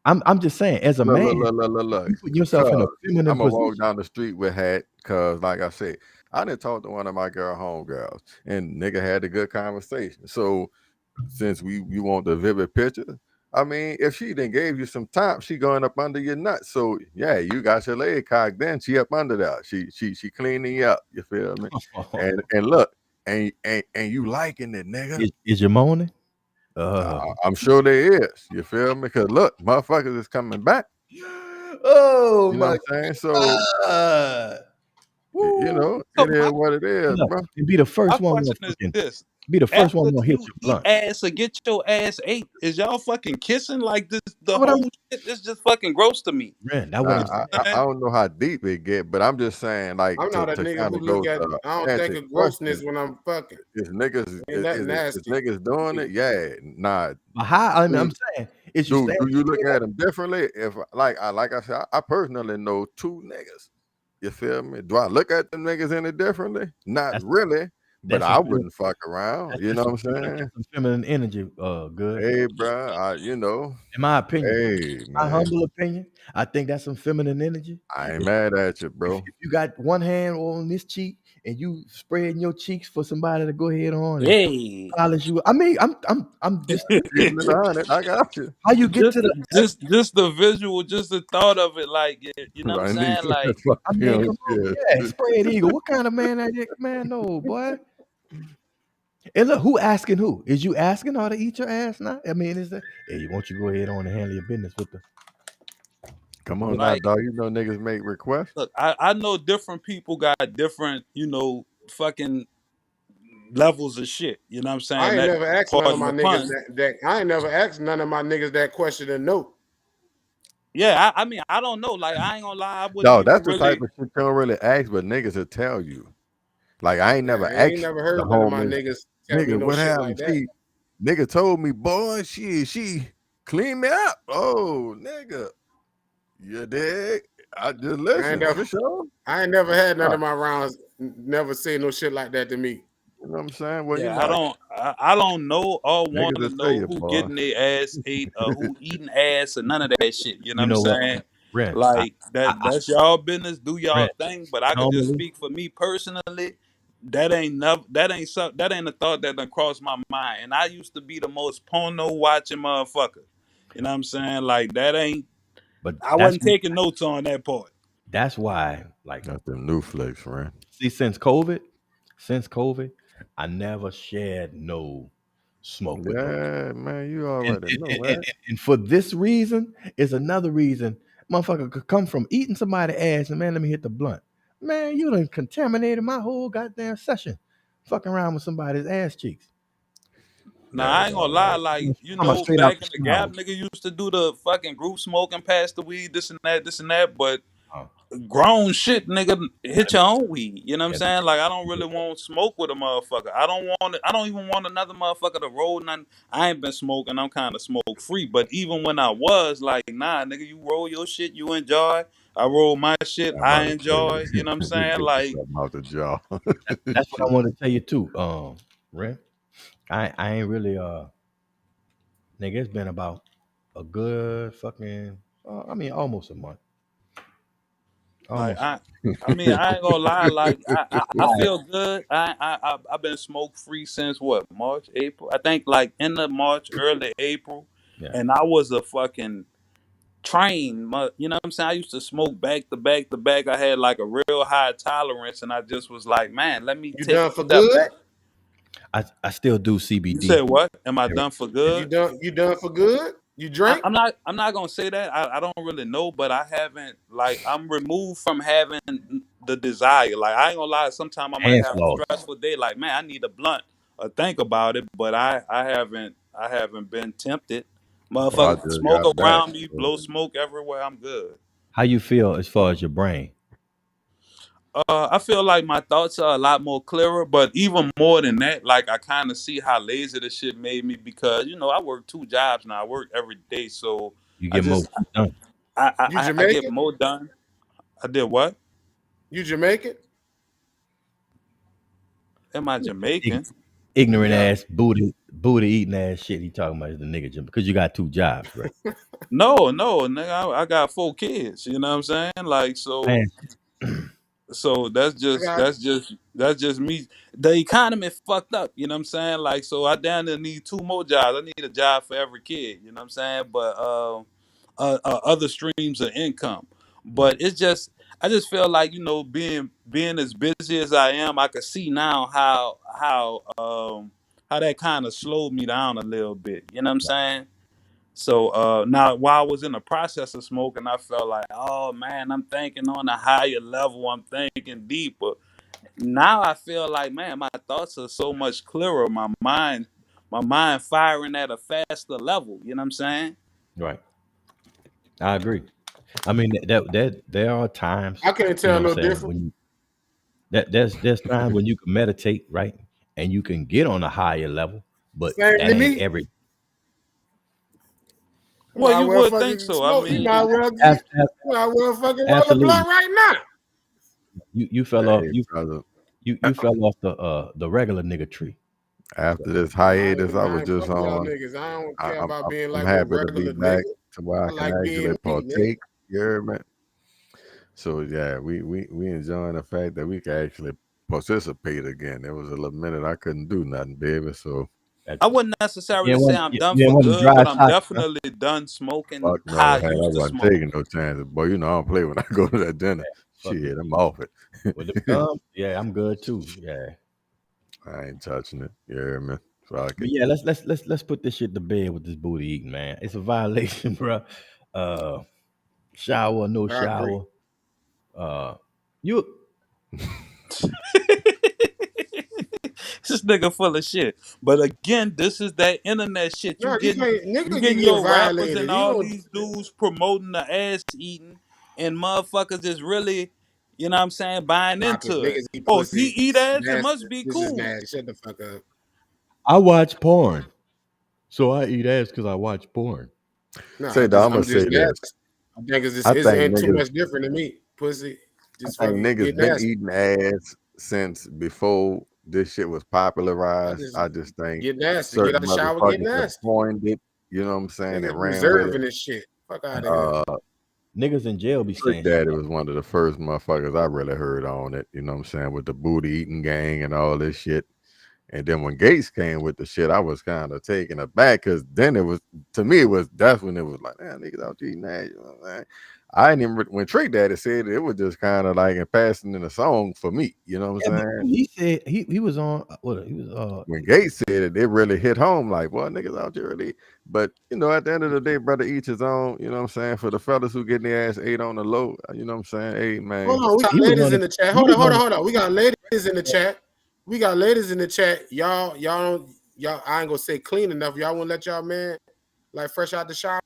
I'm just saying, as a man, Look. you put yourself in a feminine I'm gonna position. walk down the street with hat because, like I said, I didn't talk to one of my girl homegirls, and nigga had a good conversation. So since we want the vivid picture, I mean, if she then gave you some time, she going up under your nuts. So yeah, you got your leg cocked. Then she up under there. She cleaning you up. You feel me? and look, and you liking it, nigga. Is you moaning? I'm sure there is. You feel me? Because look, motherfuckers is coming back. Oh You know what I'm saying? So you know, it is what it is, Look, bro. and be the first My one question gonna is fucking this: be the first one after gonna hit you your eat blunt. ass or get your ass ate, is y'all fucking kissing like this? The What I'm- whole shit is just fucking gross to me. Man, that what Nah, I don't know how deep it get, but I'm just saying, like, I'm not a to nigga kind who of go look at. to I don't think answer of grossness question, when I'm fucking. is niggas Ain't nothing is nasty. niggas doing it? Yeah, nah. But how? I'm Do, saying, is you do you look at them differently? If like I said, I personally know two niggas. You feel me? Do I look at them niggas any differently? Not really, but that's I some wouldn't fuck around. You know what I'm saying? some feminine energy, good. Hey, bro, you know. In my opinion, Hey, my man, humble opinion, I think that's some feminine energy. I ain't mad at you, bro. If you got one hand on this cheek and you spreading your cheeks for somebody to go ahead on and Hey, polish you. I mean, I'm just Keeping it on it. I got you. how you get to the just the visual, just the thought of it, like you know what I'm I need saying, to like I mean, come on, yeah, spread eagle. What kind of man that is? Man, no, boy. And look, who asking who? Is you asking her to eat your ass now? I mean, is that hey, won't you go ahead on and handle your business with the Come on now, like dog. You know niggas make requests. look, I know different people got different, fucking levels of shit. You know what I'm saying? I ain't That never asked none of pardon my the niggas pun. that I ain't never asked none of my niggas that question to note. Yeah, I mean, I don't know. Like, I ain't gonna lie, I wouldn't No, even that's the really. type of shit you don't really ask, but niggas will tell you. Like I ain't never I ain't asked never the heard none of my homies, niggas tell me nigga, no what shit happened? like that. She nigga told me, boy, she cleaned me up. Oh, nigga. You dig? I just I ain't listen never, for sure. I ain't never had none of my rounds never say no shit like that to me. You know what I'm saying? Well, Yeah, I don't know or want niggas to will tell know you, who boy. getting their ass ate or who eating ass or none of that shit. You know you what I'm know what, saying? Ren? Like that's y'all business, do y'all Ren, thing. But I could just normally, speak for me personally. That ain't a thought that done crossed my mind. And I used to be the most porno watching motherfucker. You know what I'm saying? Like that ain't. but I wasn't taking notes on that part. that's why, like, That's them new flicks, man. see, since COVID, I never shared no smoke with no. Yeah, man, you And, already and, know, and, man. and, and for this reason is another reason. Motherfucker could come from eating somebody's ass and man, let me hit the blunt. Man, you done contaminated my whole goddamn session. Fucking around with somebody's ass cheeks. Nah, I ain't gonna lie. Like, I'm a straight out back the in the shower. Gap, nigga used to do the fucking group smoking, pass the weed, this and that. But grown shit, nigga, hit your own weed. You know what I'm saying? Like, I don't really want smoke with a motherfucker. I don't even want another motherfucker to roll nothing. I ain't been smoking. I'm kind of smoke free. But even when I was, like, nah, nigga, you roll your shit, you enjoy. I roll my shit, I'm I about to enjoy. You know what I'm say, saying? Like, something out the jaw. That's what I want to tell you too, Ren. I ain't really nigga, it's been about a good fucking almost a month. Like Almost. I mean, I ain't gonna lie. Like I feel good. I've been smoke free since what, March, April. I think like end of March, early April, Yeah. and I was a fucking train. You know what I'm saying? I used to smoke back to back to back. I had like a real high tolerance, and I just was like, man, let me You take done a for step good? back. I still do You CBD. said what? Am I done for good? You done for good? You drank? I'm not gonna say that. I don't really know, but I haven't, like, I'm removed from having the desire. Like, I ain't gonna lie, sometimes I might Hand have a floss. stressful day, like, man, I need a blunt or think about it, but I haven't been tempted. Well, I Motherfucker, just smoke got back. around me, blow smoke everywhere, I'm good. How you feel as far as your brain? I feel like my thoughts are a lot more clearer, but even more than that, like I kind of see how lazy this shit made me because I work 2 jobs now. I work every day, so You I get more just done. You I get Jamaican? more done. I did what? You Jamaican? Am I Jamaican? Ignorant Yeah. ass booty eating ass shit he talking about is the nigga Jim because you got 2 jobs, right? No, nigga. I got 4 kids. You know what I'm saying? Like, Man, so that's just me. The economy fucked up. You know what I'm saying? Like, so I down there need 2 more jobs. I need a job for every kid. You know what I'm saying? But other streams of income. But it's just I just feel like being as busy as I am, I can see now how that kind of slowed me down a little bit. You know what I'm saying? So now while I was in the process of smoking, I felt like, oh man, I'm thinking on a higher level, I'm thinking deeper. Now I feel like, man, my thoughts are so much clearer. My mind firing at a faster level. You know what I'm saying? right. I agree. I mean that there are times, I can't tell no what I'm saying, difference. when you there's times when you can meditate, right? And you can get on a higher level, but Same that to ain't me. every You Well, might you well would think fucking so. I smoke. You mean, might well fucking roll a absolutely. blunt right now. You fell off Hey, brother. you fell off the regular nigga tree. After this I hiatus, I was ain't just fuck y'all on. niggas. I don't care I'm, about I'm, being I'm like no happy to be regular back nigga. to where I I can like being actually me, nigga. partake. You hear me? So yeah, we enjoying the fact that we can actually participate again. There was a little minute I couldn't do nothing, baby. So I wouldn't necessarily Yeah, say one, I'm yeah, done yeah, for one good, dry but I'm socks, bro. definitely done smoking fuck how no, I hey, I used to wasn't smoke. taking no chances. Boy, you know I don't play when I go to that dinner. Fuck Shit, it. I'm off it. With the gum, yeah, I'm good too. Yeah. I ain't touching it. Yeah, man. Fuck But it. yeah, let's put this shit to bed with this booty eating, man. It's a violation, bro. Shower, no I agree. shower. You This nigga full of shit. But again, this is that internet shit. No, you can't. You Nigga can getting get your rappers violated. and You all don't. these dudes promoting the ass eating, and motherfuckers is really, you know what I'm saying, buying Stop it. into it. Niggas eat Oh, he pussy. eat ass, it Nasty. must be This is cool. nasty. Shut the fuck up. I watch porn. So I eat ass because I watch porn. No, Say, dog, I'm gonna say this. I think it's I just think ain't too niggas, much different than me. Pussy. Just I think fucking niggas get been nasty. eating ass since before this shit was popularized. I just think Get nasty. Get out certain the shower, get motherfuckers have nasty. coined it. You know what I'm saying? Niggas And ran with reserving it. this shit. Fuck out of here. Niggas in jail be Trick saying Daddy was one of the first motherfuckers I really heard on it. You know what I'm saying? With the booty eating gang and all this shit. And then when Gates came with the shit, I was kind of taken aback because then it was, to me, that's when it was like, man, niggas out eating ass. You know what I'm saying? I didn't even, when Trick Daddy said it was just kind of like in passing in a song for me. You know what I'm saying? He said he was on what he was when Gates said it, it really hit home like, well, niggas out there really. But you know, at the end of the day, brother, each his own. You know what I'm saying? For the fellas who getting their ass ate on the low, you know what I'm saying? Hey man. Hold on, we got ladies in the chat. Hold on. We got ladies in the chat. We got ladies in the chat. Y'all, I ain't gonna say clean enough. Y'all wanna let y'all man like fresh out the shower?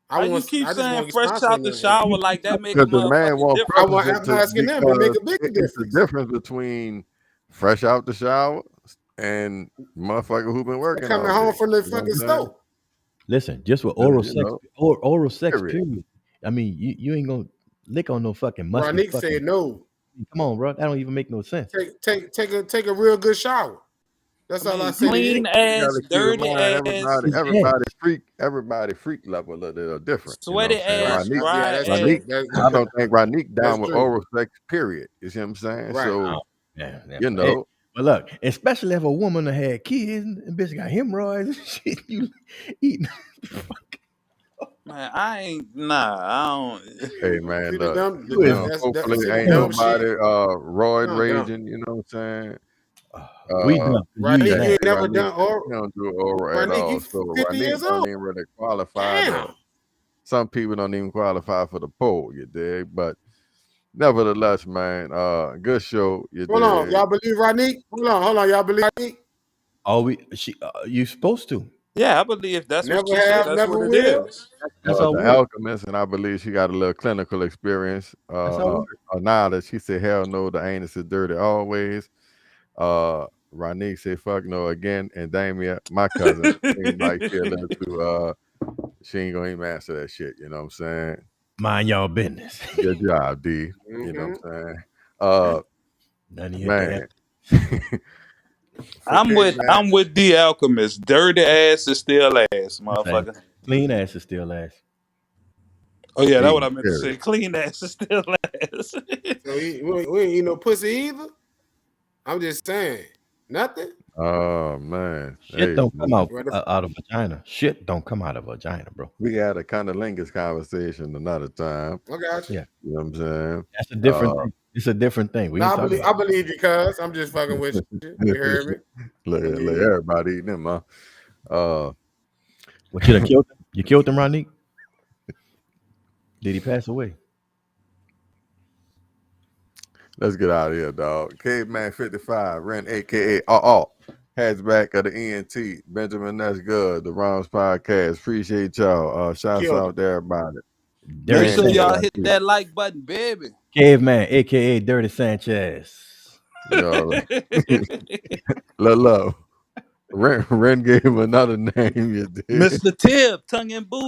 Why you keep saying fresh out the shower like that make a Because the man won't I'm asking them. It make a big it's the difference between fresh out the shower and motherfucker who been working coming all home day. from the You know what fucking I'm saying? stove. Listen, just with oral You sex, know, oral sex, period. period. I mean, you ain't gonna lick on no fucking musty. Ronique said no. Come on, bro. That don't even make no sense. Take a real good shower. That's all I said. Clean ass, dirty ass, everybody freak level a little different. sweaty ass, dry ass. I don't think Ronique down with true. oral sex, period. You see what I'm saying? Right. So Yeah. you know. But look, especially if a woman that had kids and bitch got hemorrhoids and shit, you eating. Man, I don't. Hey man, See, look, hopefully that's ain't dumb nobody shit. roid No, raging. You know what I'm saying? We done. Ronique, you ain't never Ronique, done oral. You don't do oral at Ronique, all. you So 50 years Ronique don't old. even really qualify. Damn. Some people don't even qualify for the poll. You dig? But nevertheless, man, good show. You Hold on, dig? y'all believe Ronique? Hold on, y'all believe Ronique? You supposed to. Yeah, I believe that's Never what she said. have, That's never what it will. is. That's The all. Alchemist, and I believe she got a little clinical experience. Knowledge. She said, "Hell no, the anus is dirty always." Ronique said, "Fuck no" again, and Damien, my cousin, seemed like she a little too. She ain't gonna even answer that shit. You know what I'm saying? Mind y'all business. Good job, D. You know what I'm saying? None of your Man. I'm with the Alchemist. Dirty ass is still ass, motherfucker. Clean ass is still ass. Oh yeah, that's what I meant to say. Clean ass is still ass. So we ain't eat no pussy either. I'm just saying, nothing. Oh man, Shit don't come out of vagina. Shit don't come out of vagina, bro. We had a kind of lingus conversation another time. I got you. Yeah. You know what I'm saying? That's a different thing. It's a different thing. We I believe you, cuz. I'm just fucking with you. You heard me? Look, everybody eating them, huh? What, you done killed him? You killed him, Ronique? Did he pass away? Let's get out of here, dog. Caveman 55, Ren, aka Hatchback of the ENT, Benjamin. That's good. The Rounds Podcast. Appreciate y'all. Shouts out to everybody. Make sure y'all hit that like button, baby. Caveman, aka Dirty Sanchez. Yo, love. Ren gave him another name. You did. Mr. Tib, tongue and boo.